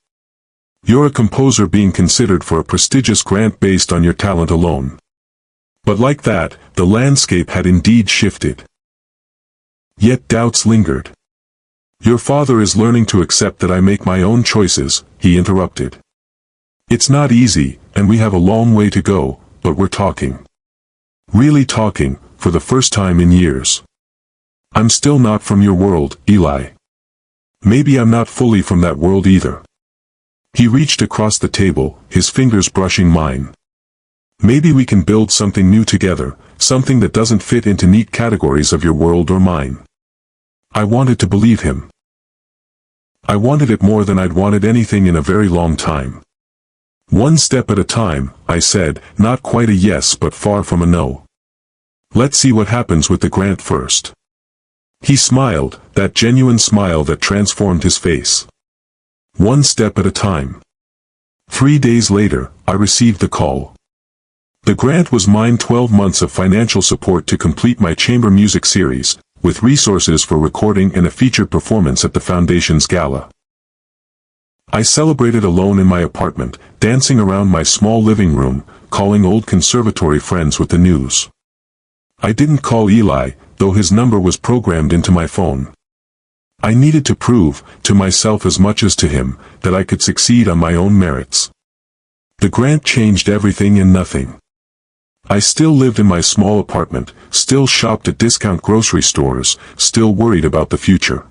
You're a composer being considered for a prestigious grant based on your talent alone. But like that, the landscape had indeed shifted. Yet doubts lingered. Your father is learning to accept that I make my own choices, he interrupted. It's not easy, and we have a long way to go, but we're talking. Really talking, for the first time in years. I'm still not from your world, Eli. Maybe I'm not fully from that world either. He reached across the table, his fingers brushing mine. Maybe we can build something new together, something that doesn't fit into neat categories of your world or mine. I wanted to believe him. I wanted it more than I'd wanted anything in a very long time. One step at a time, I said, not quite a yes but far from a no. Let's see what happens with the grant first. He smiled, that genuine smile that transformed his face. One step at a time. 3 days later, I received the call. The grant was mine. 12 months of financial support to complete my chamber music series, with resources for recording and a featured performance at the Foundation's gala. I celebrated alone in my apartment, dancing around my small living room, calling old conservatory friends with the news. I didn't call Eli, though his number was programmed into my phone. I needed to prove, to myself as much as to him, that I could succeed on my own merits. The grant changed everything and nothing. I still lived in my small apartment, still shopped at discount grocery stores, still worried about the future.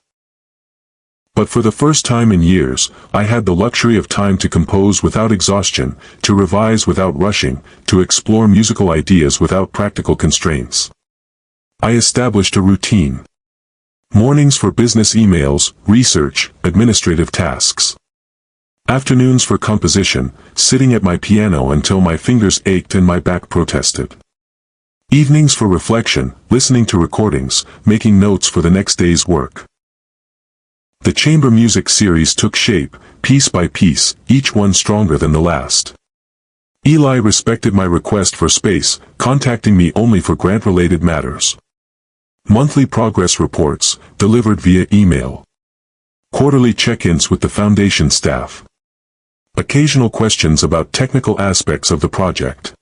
But for the first time in years, I had the luxury of time to compose without exhaustion, to revise without rushing, to explore musical ideas without practical constraints. I established a routine. Mornings for business emails, research, administrative tasks. Afternoons for composition, sitting at my piano until my fingers ached and my back protested. Evenings for reflection, listening to recordings, making notes for the next day's work. The chamber music series took shape, piece by piece, each one stronger than the last. Eli respected my request for space, contacting me only for grant-related matters. Monthly progress reports, delivered via email. Quarterly check-ins with the foundation staff. Occasional questions about technical aspects of the project.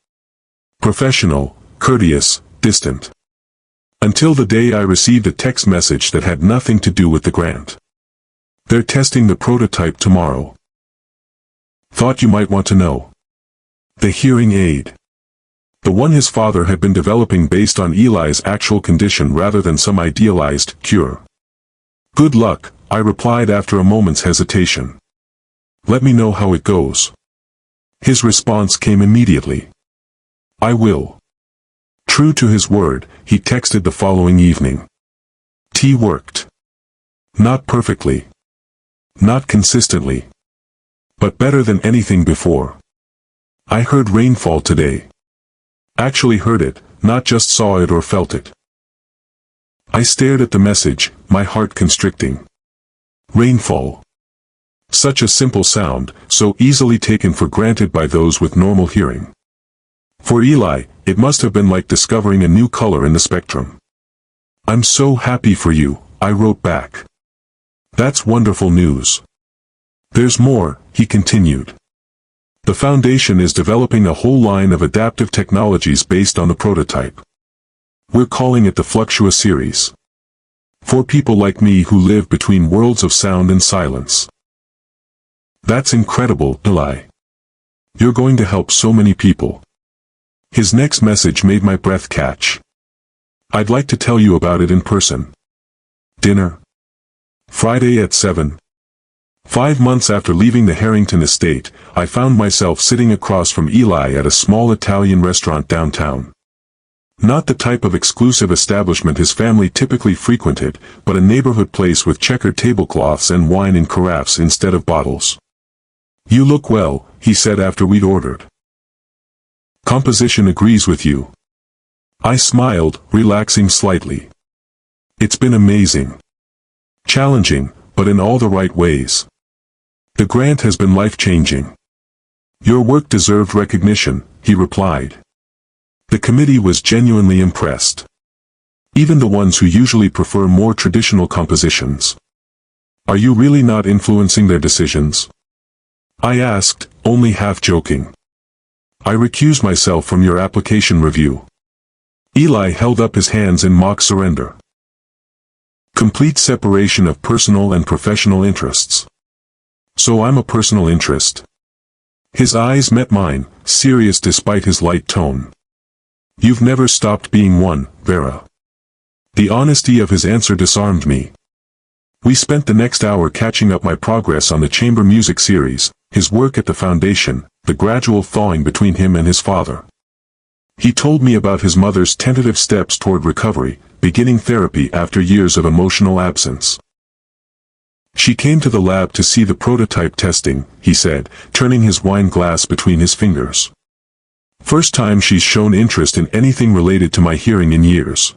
Professional, courteous, distant. Until the day I received a text message that had nothing to do with the grant. They're testing the prototype tomorrow. Thought you might want to know. The hearing aid. The one his father had been developing based on Eli's actual condition rather than some idealized cure. Good luck, I replied after a moment's hesitation. Let me know how it goes. His response came immediately. I will. True to his word, he texted the following evening. T worked. Not perfectly. Not consistently. But better than anything before. I heard rainfall today. Actually heard it, not just saw it or felt it. I stared at the message, my heart constricting. Rainfall. Such a simple sound, so easily taken for granted by those with normal hearing. For Eli, it must have been like discovering a new color in the spectrum. I'm so happy for you, I wrote back. That's wonderful news. There's more, he continued. The foundation is developing a whole line of adaptive technologies based on the prototype. We're calling it the Fluxua series. For people like me who live between worlds of sound and silence. That's incredible, Eli. You're going to help so many people. His next message made my breath catch. I'd like to tell you about it in person. Dinner. Friday at 7. 5 months after leaving the Harrington estate, I found myself sitting across from Eli at a small Italian restaurant downtown. Not the type of exclusive establishment his family typically frequented, but a neighborhood place with checkered tablecloths and wine in carafes instead of bottles. You look well, he said after we'd ordered. Composition agrees with you. I smiled, relaxing slightly. It's been amazing. Challenging, but in all the right ways. The grant has been life-changing. Your work deserved recognition, he replied. The committee was genuinely impressed. Even the ones who usually prefer more traditional compositions. Are you really not influencing their decisions? I asked, only half joking. I recuse myself from your application review. Eli held up his hands in mock surrender. Complete separation of personal and professional interests. So I'm a personal interest. His eyes met mine, serious despite his light tone. You've never stopped being one, Vera. The honesty of his answer disarmed me. We spent the next hour catching up my progress on the chamber music series, his work at the foundation, the gradual thawing between him and his father. He told me about his mother's tentative steps toward recovery, beginning therapy after years of emotional absence. She came to the lab to see the prototype testing, he said, turning his wine glass between his fingers. First time she's shown interest in anything related to my hearing in years.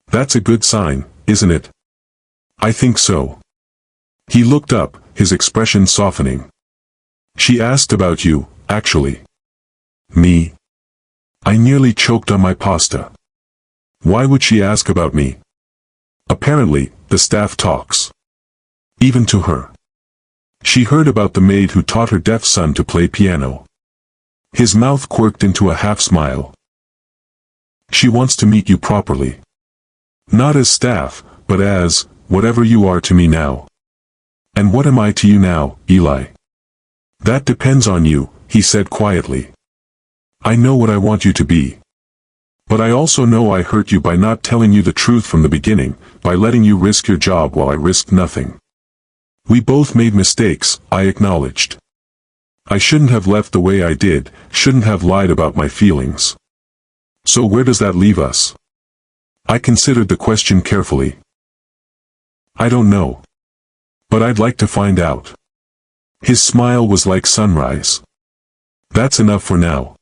That's a good sign, isn't it? I think so. He looked up, his expression softening. She asked about you, actually. Me? I nearly choked on my pasta. Why would she ask about me? Apparently, the staff talks. Even to her. She heard about the maid who taught her deaf son to play piano. His mouth quirked into a half-smile. She wants to meet you properly. Not as staff, but as, whatever you are to me now. And what am I to you now, Eli? That depends on you, he said quietly. I know what I want you to be. But I also know I hurt you by not telling you the truth from the beginning, by letting you risk your job while I risked nothing. We both made mistakes, I acknowledged. I shouldn't have left the way I did, shouldn't have lied about my feelings. So where does that leave us? I considered the question carefully. I don't know. But I'd like to find out. His smile was like sunrise. That's enough for now.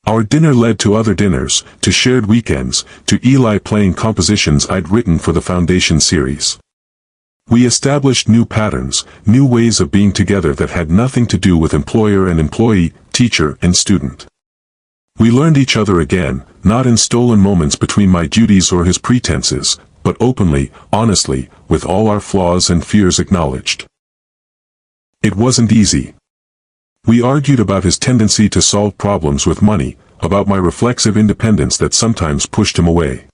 Our dinner led to other dinners, to shared weekends, to Eli playing compositions I'd written for the Foundation series. We established new patterns, new ways of being together that had nothing to do with employer and employee, teacher and student. We learned each other again, not in stolen moments between my duties or his pretenses, but openly, honestly, with all our flaws and fears acknowledged. It wasn't easy. We argued about his tendency to solve problems with money, about my reflexive independence that sometimes pushed him away.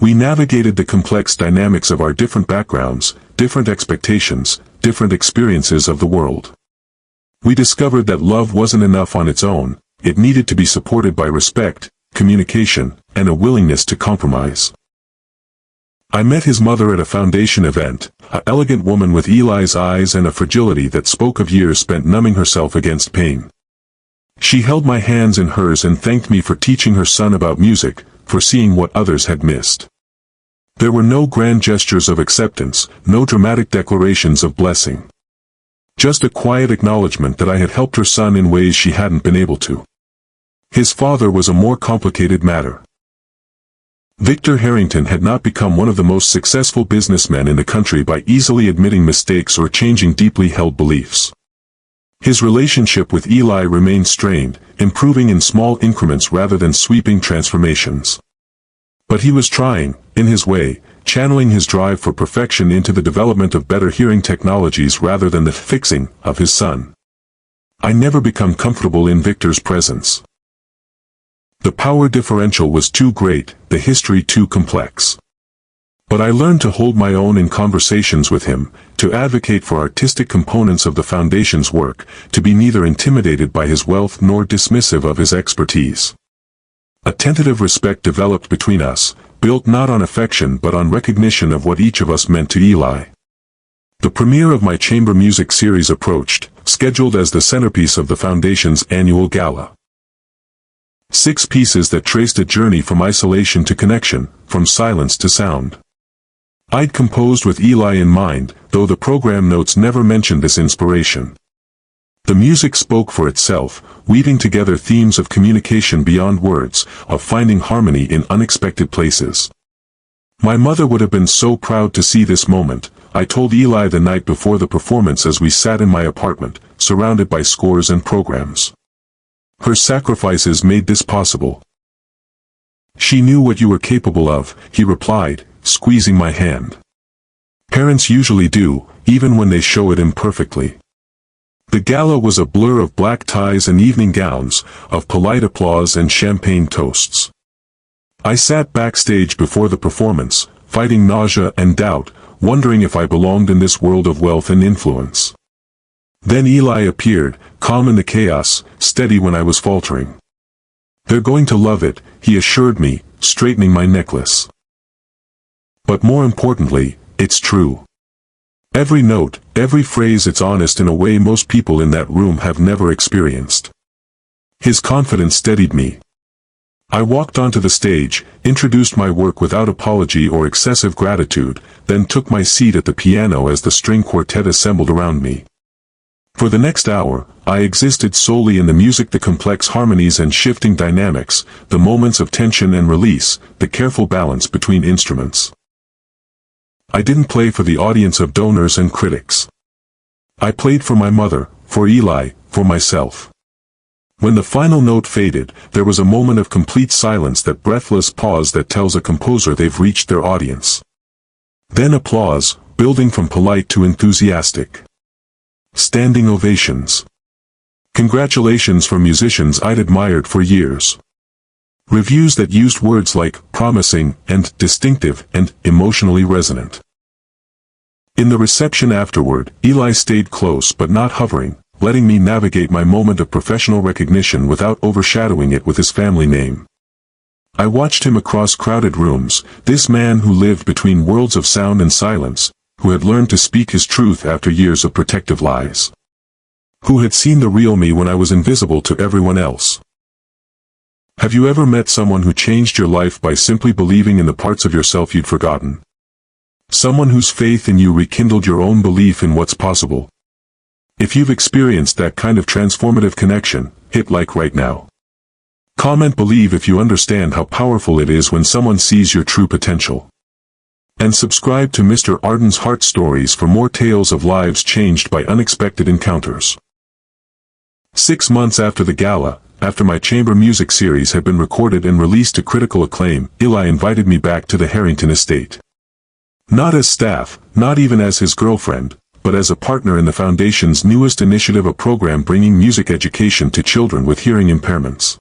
We navigated the complex dynamics of our different backgrounds, different expectations, different experiences of the world. We discovered that love wasn't enough on its own, it needed to be supported by respect, communication, and a willingness to compromise. I met his mother at a Foundation event, an elegant woman with Eli's eyes and a fragility that spoke of years spent numbing herself against pain. She held my hands in hers and thanked me for teaching her son about music, for seeing what others had missed. There were no grand gestures of acceptance, no dramatic declarations of blessing. Just a quiet acknowledgement that I had helped her son in ways she hadn't been able to. His father was a more complicated matter. Victor Harrington had not become one of the most successful businessmen in the country by easily admitting mistakes or changing deeply held beliefs. His relationship with Eli remained strained, improving in small increments rather than sweeping transformations. But he was trying, in his way, channeling his drive for perfection into the development of better hearing technologies rather than the fixing of his son. I never became comfortable in Victor's presence. The power differential was too great, the history too complex. But I learned to hold my own in conversations with him, to advocate for artistic components of the Foundation's work, to be neither intimidated by his wealth nor dismissive of his expertise. A tentative respect developed between us, built not on affection but on recognition of what each of us meant to Eli. The premiere of my chamber music series approached, scheduled as the centerpiece of the Foundation's annual gala. 6 pieces that traced a journey from isolation to connection, from silence to sound. I'd composed with Eli in mind, though the program notes never mentioned this inspiration. The music spoke for itself, weaving together themes of communication beyond words, of finding harmony in unexpected places. My mother would have been so proud to see this moment, I told Eli the night before the performance as we sat in my apartment, surrounded by scores and programs. Her sacrifices made this possible. She knew what you were capable of, he replied, squeezing my hand. Parents usually do, even when they show it imperfectly. The gala was a blur of black ties and evening gowns, of polite applause and champagne toasts. I sat backstage before the performance, fighting nausea and doubt, wondering if I belonged in this world of wealth and influence. Then Eli appeared, calm in the chaos, steady when I was faltering. "They're going to love it," he assured me, straightening my necklace. But more importantly, it's true. Every note, every phrase, it's honest in a way most people in that room have never experienced. His confidence steadied me. I walked onto the stage, introduced my work without apology or excessive gratitude, then took my seat at the piano as the string quartet assembled around me. For the next hour, I existed solely in the music, the complex harmonies and shifting dynamics, the moments of tension and release, the careful balance between instruments. I didn't play for the audience of donors and critics. I played for my mother, for Eli, for myself. When the final note faded, there was a moment of complete silence, that breathless pause that tells a composer they've reached their audience. Then applause, building from polite to enthusiastic. Standing ovations. Congratulations from musicians I'd admired for years. Reviews that used words like promising and distinctive and emotionally resonant. In the reception afterward, Eli stayed close but not hovering, letting me navigate my moment of professional recognition without overshadowing it with his family name. I watched him across crowded rooms, this man who lived between worlds of sound and silence, who had learned to speak his truth after years of protective lies. Who had seen the real me when I was invisible to everyone else. Have you ever met someone who changed your life by simply believing in the parts of yourself you'd forgotten? Someone whose faith in you rekindled your own belief in what's possible. If you've experienced that kind of transformative connection, hit like right now. Comment believe if you understand how powerful it is when someone sees your true potential. And subscribe to Mr. Arden's Heart Stories for more tales of lives changed by unexpected encounters. 6 months after the gala, after my chamber music series had been recorded and released to critical acclaim, Eli invited me back to the Harrington estate. Not as staff, not even as his girlfriend, but as a partner in the Foundation's newest initiative, a program bringing music education to children with hearing impairments.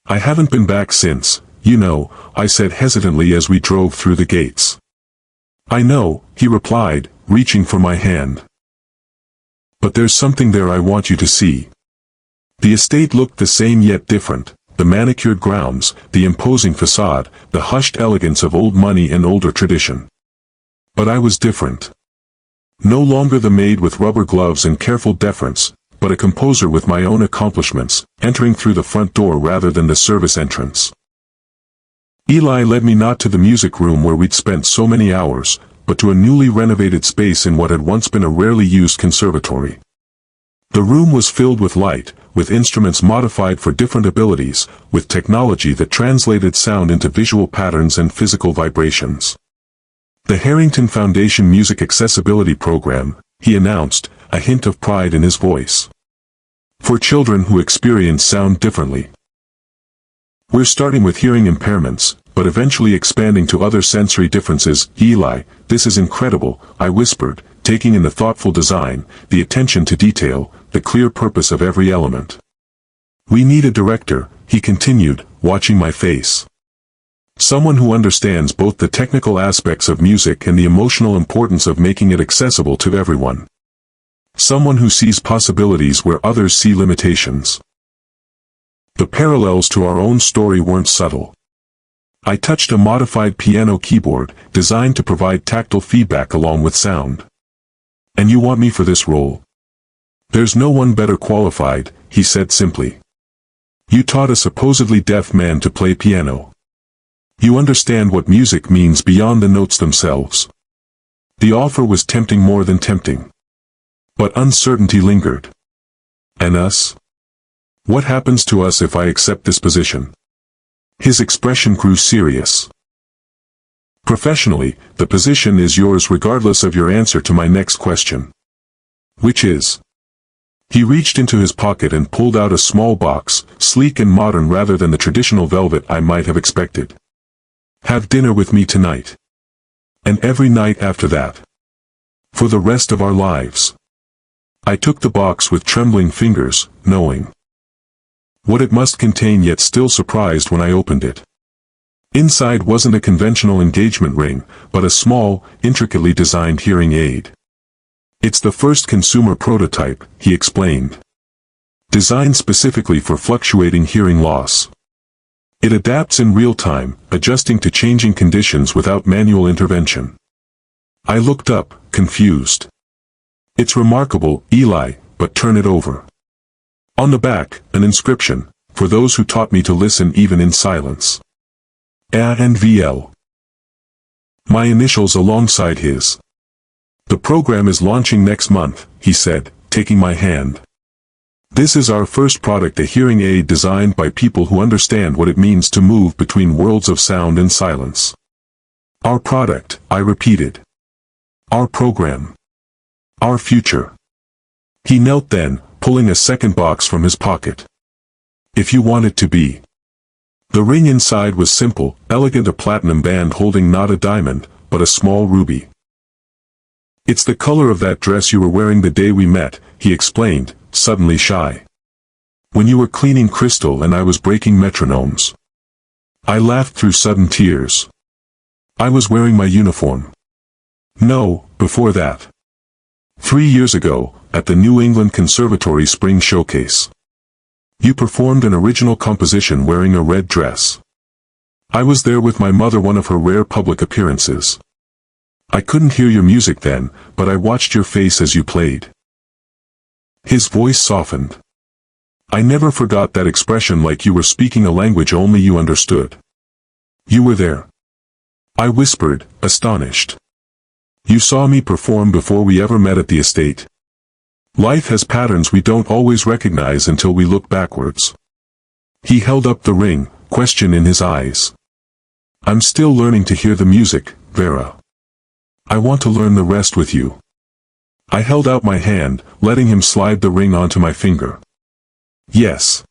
I haven't been back since, you know, I said hesitantly as we drove through the gates. I know, he replied, reaching for my hand. But there's something there I want you to see. The estate looked the same yet different, the manicured grounds, the imposing facade, the hushed elegance of old money and older tradition. But I was different. No longer the maid with rubber gloves and careful deference, but a composer with my own accomplishments, entering through the front door rather than the service entrance. Eli led me not to the music room where we'd spent so many hours, but to a newly renovated space in what had once been a rarely used conservatory. The room was filled with light, with instruments modified for different abilities, with technology that translated sound into visual patterns and physical vibrations. The Harrington Foundation Music Accessibility Program, he announced, a hint of pride in his voice. For children who experience sound differently. We're starting with hearing impairments, but eventually expanding to other sensory differences. Eli, this is incredible, I whispered, taking in the thoughtful design, the attention to detail, the clear purpose of every element. We need a director, he continued, watching my face. Someone who understands both the technical aspects of music and the emotional importance of making it accessible to everyone. Someone who sees possibilities where others see limitations. The parallels to our own story weren't subtle. I touched a modified piano keyboard, designed to provide tactile feedback along with sound. And you want me for this role? There's no one better qualified, he said simply. You taught a supposedly deaf man to play piano. You understand what music means beyond the notes themselves. The offer was tempting more than tempting. But uncertainty lingered. And us? What happens to us if I accept this position? His expression grew serious. Professionally, the position is yours regardless of your answer to my next question. Which is? He reached into his pocket and pulled out a small box, sleek and modern rather than the traditional velvet I might have expected. Have dinner with me tonight. And every night after that. For the rest of our lives. I took the box with trembling fingers, knowing what it must contain, yet still surprised when I opened it. Inside wasn't a conventional engagement ring, but a small, intricately designed hearing aid. It's the first consumer prototype, he explained. Designed specifically for fluctuating hearing loss. It adapts in real time, adjusting to changing conditions without manual intervention. I looked up, confused. It's remarkable, Eli, but turn it over. On the back, an inscription, for those who taught me to listen even in silence. ANVL. My initials alongside his. The program is launching next month, he said, taking my hand. This is our first product, a hearing aid designed by people who understand what it means to move between worlds of sound and silence. Our product, I repeated. Our program. Our future. He knelt then, pulling a second box from his pocket. If you want it to be. The ring inside was simple, elegant, a platinum band holding not a diamond, but a small ruby. It's the color of that dress you were wearing the day we met, he explained, suddenly shy. When you were cleaning crystal and I was breaking metronomes. I laughed through sudden tears. I was wearing my uniform. No, before that. 3 years ago, at the New England Conservatory Spring Showcase. You performed an original composition wearing a red dress. I was there with my mother, one of her rare public appearances. I couldn't hear your music then, but I watched your face as you played. His voice softened. I never forgot that expression, like you were speaking a language only you understood. You were there. I whispered, astonished. You saw me perform before we ever met at the estate. Life has patterns we don't always recognize until we look backwards. He held up the ring, question in his eyes. I'm still learning to hear the music, Vera. I want to learn the rest with you. I held out my hand, letting him slide the ring onto my finger. Yes.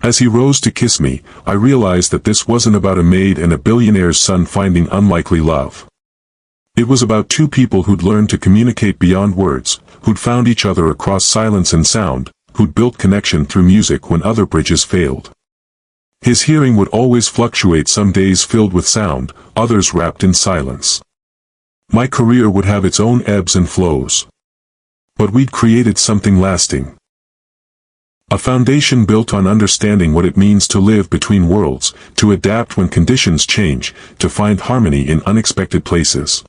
As he rose to kiss me, I realized that this wasn't about a maid and a billionaire's son finding unlikely love. It was about two people who'd learned to communicate beyond words, who'd found each other across silence and sound, who'd built connection through music when other bridges failed. His hearing would always fluctuate, some days filled with sound, others wrapped in silence. My career would have its own ebbs and flows. But we'd created something lasting. A foundation built on understanding what it means to live between worlds, to adapt when conditions change, to find harmony in unexpected places.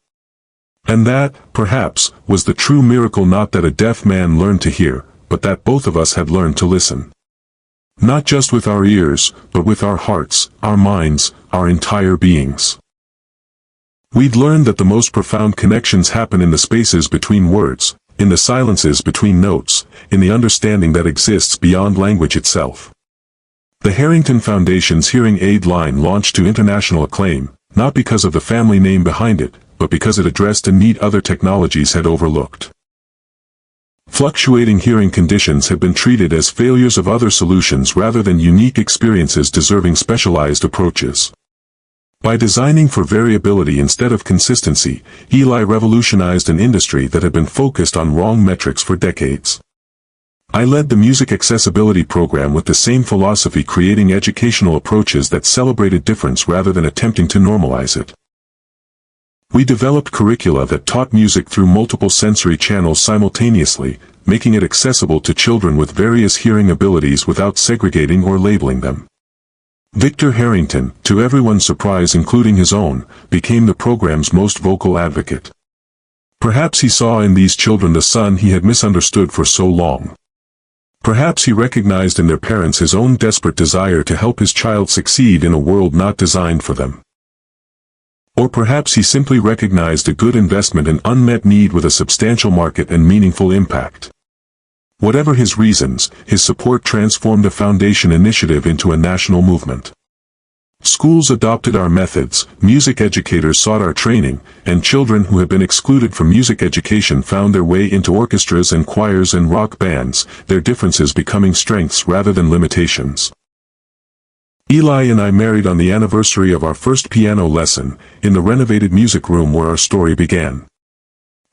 And that, perhaps, was the true miracle, not that a deaf man learned to hear, but that both of us had learned to listen. Not just with our ears, but with our hearts, our minds, our entire beings. We'd learned that the most profound connections happen in the spaces between words, in the silences between notes, in the understanding that exists beyond language itself. The Harrington Foundation's hearing aid line launched to international acclaim, not because of the family name behind it, but because it addressed a need other technologies had overlooked. Fluctuating hearing conditions have been treated as failures of other solutions rather than unique experiences deserving specialized approaches. By designing for variability instead of consistency, Eli revolutionized an industry that had been focused on wrong metrics for decades. I led the music accessibility program with the same philosophy, creating educational approaches that celebrated difference rather than attempting to normalize it. We developed curricula that taught music through multiple sensory channels simultaneously, making it accessible to children with various hearing abilities without segregating or labeling them. Victor Harrington, to everyone's surprise including his own, became the program's most vocal advocate. Perhaps he saw in these children the son he had misunderstood for so long. Perhaps he recognized in their parents his own desperate desire to help his child succeed in a world not designed for them. Or perhaps he simply recognized a good investment in unmet need with a substantial market and meaningful impact. Whatever his reasons, his support transformed a foundation initiative into a national movement. Schools adopted our methods, music educators sought our training, and children who had been excluded from music education found their way into orchestras and choirs and rock bands, their differences becoming strengths rather than limitations. Eli and I married on the anniversary of our first piano lesson, in the renovated music room where our story began.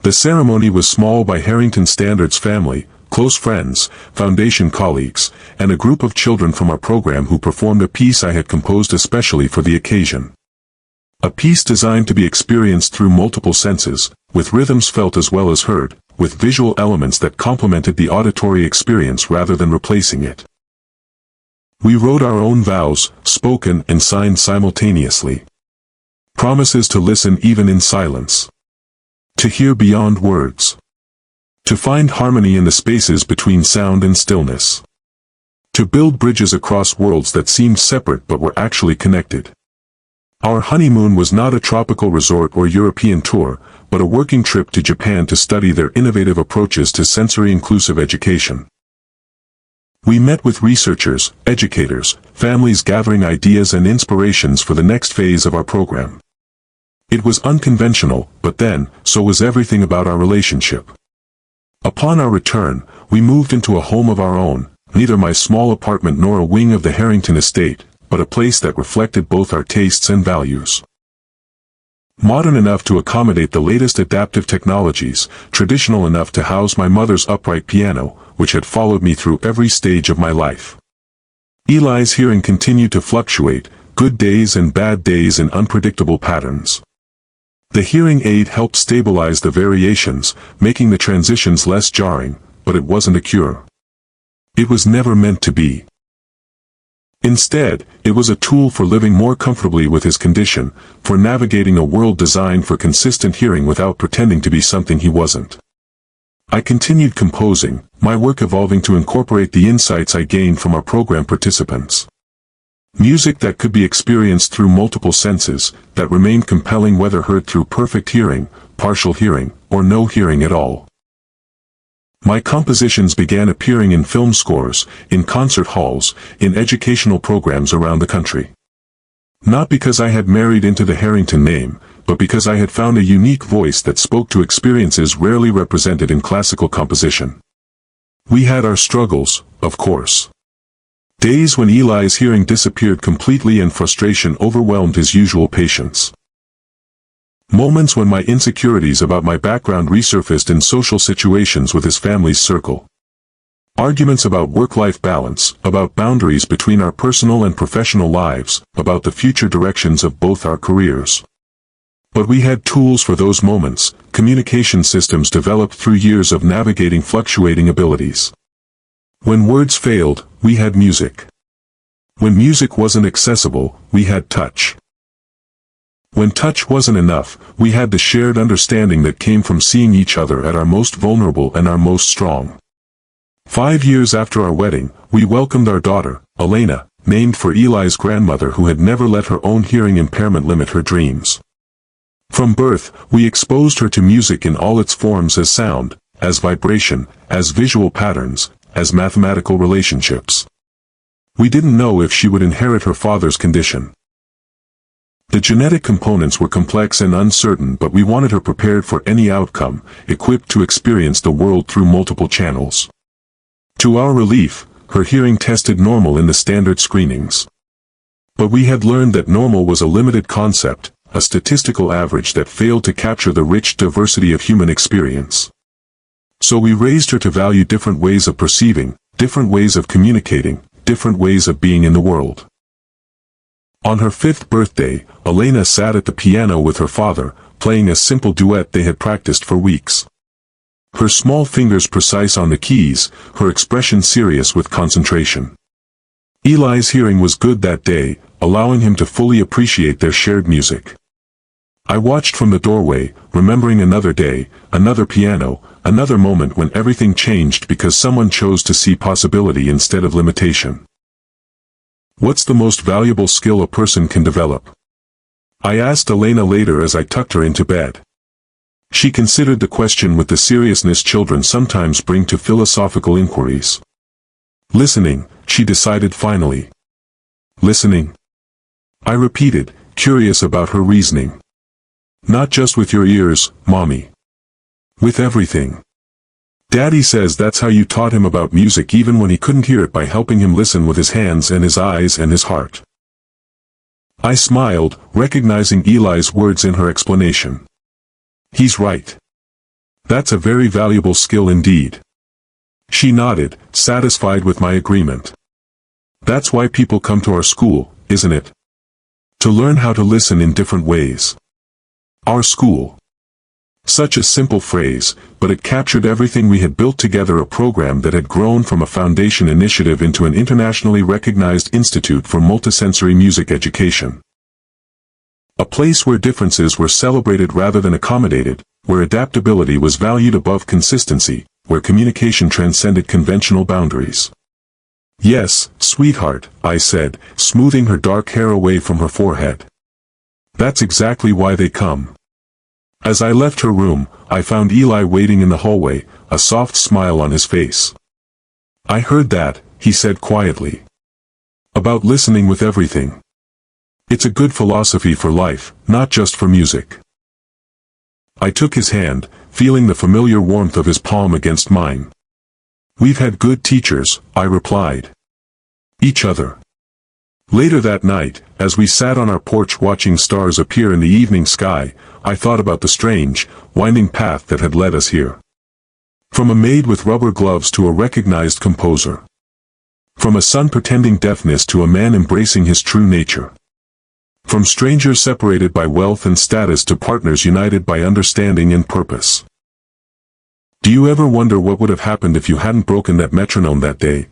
The ceremony was small by Harrington standards: family, close friends, foundation colleagues, and a group of children from our program who performed a piece I had composed especially for the occasion. A piece designed to be experienced through multiple senses, with rhythms felt as well as heard, with visual elements that complemented the auditory experience rather than replacing it. We wrote our own vows, spoken and signed simultaneously. Promises to listen even in silence. To hear beyond words. To find harmony in the spaces between sound and stillness. To build bridges across worlds that seemed separate but were actually connected. Our honeymoon was not a tropical resort or European tour, but a working trip to Japan to study their innovative approaches to sensory-inclusive education. We met with researchers, educators, families gathering ideas and inspirations for the next phase of our program. It was unconventional, but then, so was everything about our relationship. Upon our return, we moved into a home of our own, neither my small apartment nor a wing of the Harrington estate, but a place that reflected both our tastes and values. Modern enough to accommodate the latest adaptive technologies, traditional enough to house my mother's upright piano, which had followed me through every stage of my life. Eli's hearing continued to fluctuate, good days and bad days in unpredictable patterns. The hearing aid helped stabilize the variations, making the transitions less jarring, but it wasn't a cure. It was never meant to be. Instead, it was a tool for living more comfortably with his condition, for navigating a world designed for consistent hearing without pretending to be something he wasn't. I continued composing, my work evolving to incorporate the insights I gained from our program participants. Music that could be experienced through multiple senses, that remained compelling whether heard through perfect hearing, partial hearing, or no hearing at all. My compositions began appearing in film scores, in concert halls, in educational programs around the country. Not because I had married into the Harrington name, but because I had found a unique voice that spoke to experiences rarely represented in classical composition. We had our struggles, of course. Days when Eli's hearing disappeared completely and frustration overwhelmed his usual patience. Moments when my insecurities about my background resurfaced in social situations with his family's circle. Arguments about work-life balance, about boundaries between our personal and professional lives, about the future directions of both our careers. But we had tools for those moments, communication systems developed through years of navigating fluctuating abilities. When words failed, we had music. When music wasn't accessible, we had touch. When touch wasn't enough, we had the shared understanding that came from seeing each other at our most vulnerable and our most strong. 5 years after our wedding, we welcomed our daughter, Elena, named for Eli's grandmother who had never let her own hearing impairment limit her dreams. From birth, we exposed her to music in all its forms as sound, as vibration, as visual patterns, as mathematical relationships. We didn't know if she would inherit her father's condition. The genetic components were complex and uncertain, but we wanted her prepared for any outcome, equipped to experience the world through multiple channels. To our relief, her hearing tested normal in the standard screenings. But we had learned that normal was a limited concept, a statistical average that failed to capture the rich diversity of human experience. So we raised her to value different ways of perceiving, different ways of communicating, different ways of being in the world. On her 5th birthday, Elena sat at the piano with her father, playing a simple duet they had practiced for weeks. Her small fingers precise on the keys, her expression serious with concentration. Eli's hearing was good that day, allowing him to fully appreciate their shared music. I watched from the doorway, remembering another day, another piano, another moment when everything changed because someone chose to see possibility instead of limitation. What's the most valuable skill a person can develop? I asked Elena later as I tucked her into bed. She considered the question with the seriousness children sometimes bring to philosophical inquiries. Listening, she decided finally. Listening? I repeated, curious about her reasoning. Not just with your ears, Mommy. With everything. Daddy says that's how you taught him about music even when he couldn't hear it, by helping him listen with his hands and his eyes and his heart. I smiled, recognizing Eli's words in her explanation. He's right. That's a very valuable skill indeed. She nodded, satisfied with my agreement. That's why people come to our school, isn't it? To learn how to listen in different ways. Our school. Such a simple phrase, but it captured everything we had built together, a program that had grown from a foundation initiative into an internationally recognized institute for multisensory music education. A place where differences were celebrated rather than accommodated, where adaptability was valued above consistency, where communication transcended conventional boundaries. Yes, sweetheart, I said, smoothing her dark hair away from her forehead. That's exactly why they come. As I left her room, I found Eli waiting in the hallway, a soft smile on his face. I heard that, he said quietly. About listening with everything. It's a good philosophy for life, not just for music. I took his hand, feeling the familiar warmth of his palm against mine. We've had good teachers, I replied. Each other. Later that night, as we sat on our porch watching stars appear in the evening sky, I thought about the strange, winding path that had led us here. From a maid with rubber gloves to a recognized composer. From a son pretending deafness to a man embracing his true nature. From strangers separated by wealth and status to partners united by understanding and purpose. Do you ever wonder what would have happened if you hadn't broken that metronome that day?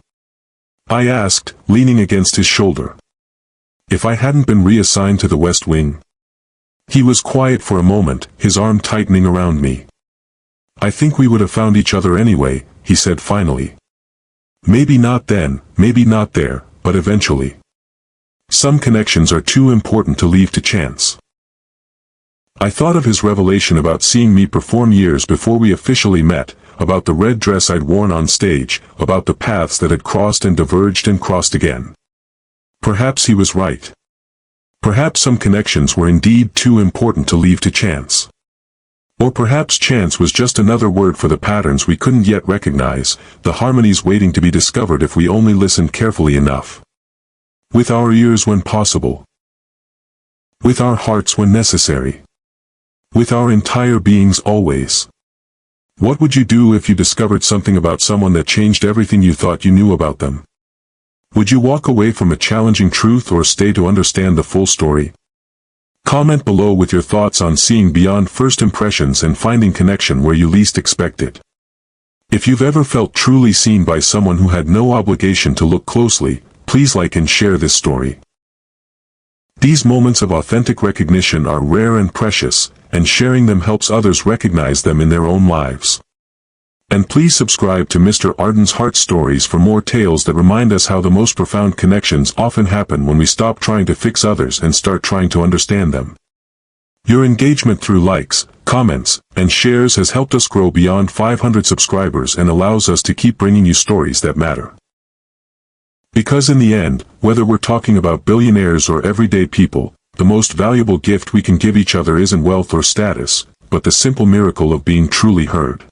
I asked, leaning against his shoulder. If I hadn't been reassigned to the West Wing? He was quiet for a moment, his arm tightening around me. I think we would have found each other anyway, he said finally. Maybe not then, maybe not there, but eventually. Some connections are too important to leave to chance. I thought of his revelation about seeing me perform years before we officially met, about the red dress I'd worn on stage, about the paths that had crossed and diverged and crossed again. Perhaps he was right. Perhaps some connections were indeed too important to leave to chance. Or perhaps chance was just another word for the patterns we couldn't yet recognize, the harmonies waiting to be discovered if we only listened carefully enough. With our ears when possible. With our hearts when necessary. With our entire beings always. What would you do if you discovered something about someone that changed everything you thought you knew about them? Would you walk away from a challenging truth or stay to understand the full story? Comment below with your thoughts on seeing beyond first impressions and finding connection where you least expect it. If you've ever felt truly seen by someone who had no obligation to look closely, please like and share this story. These moments of authentic recognition are rare and precious, and sharing them helps others recognize them in their own lives. And please subscribe to Mr. Arden's Heart Stories for more tales that remind us how the most profound connections often happen when we stop trying to fix others and start trying to understand them. Your engagement through likes, comments, and shares has helped us grow beyond 500 subscribers and allows us to keep bringing you stories that matter. Because in the end, whether we're talking about billionaires or everyday people, the most valuable gift we can give each other isn't wealth or status, but the simple miracle of being truly heard.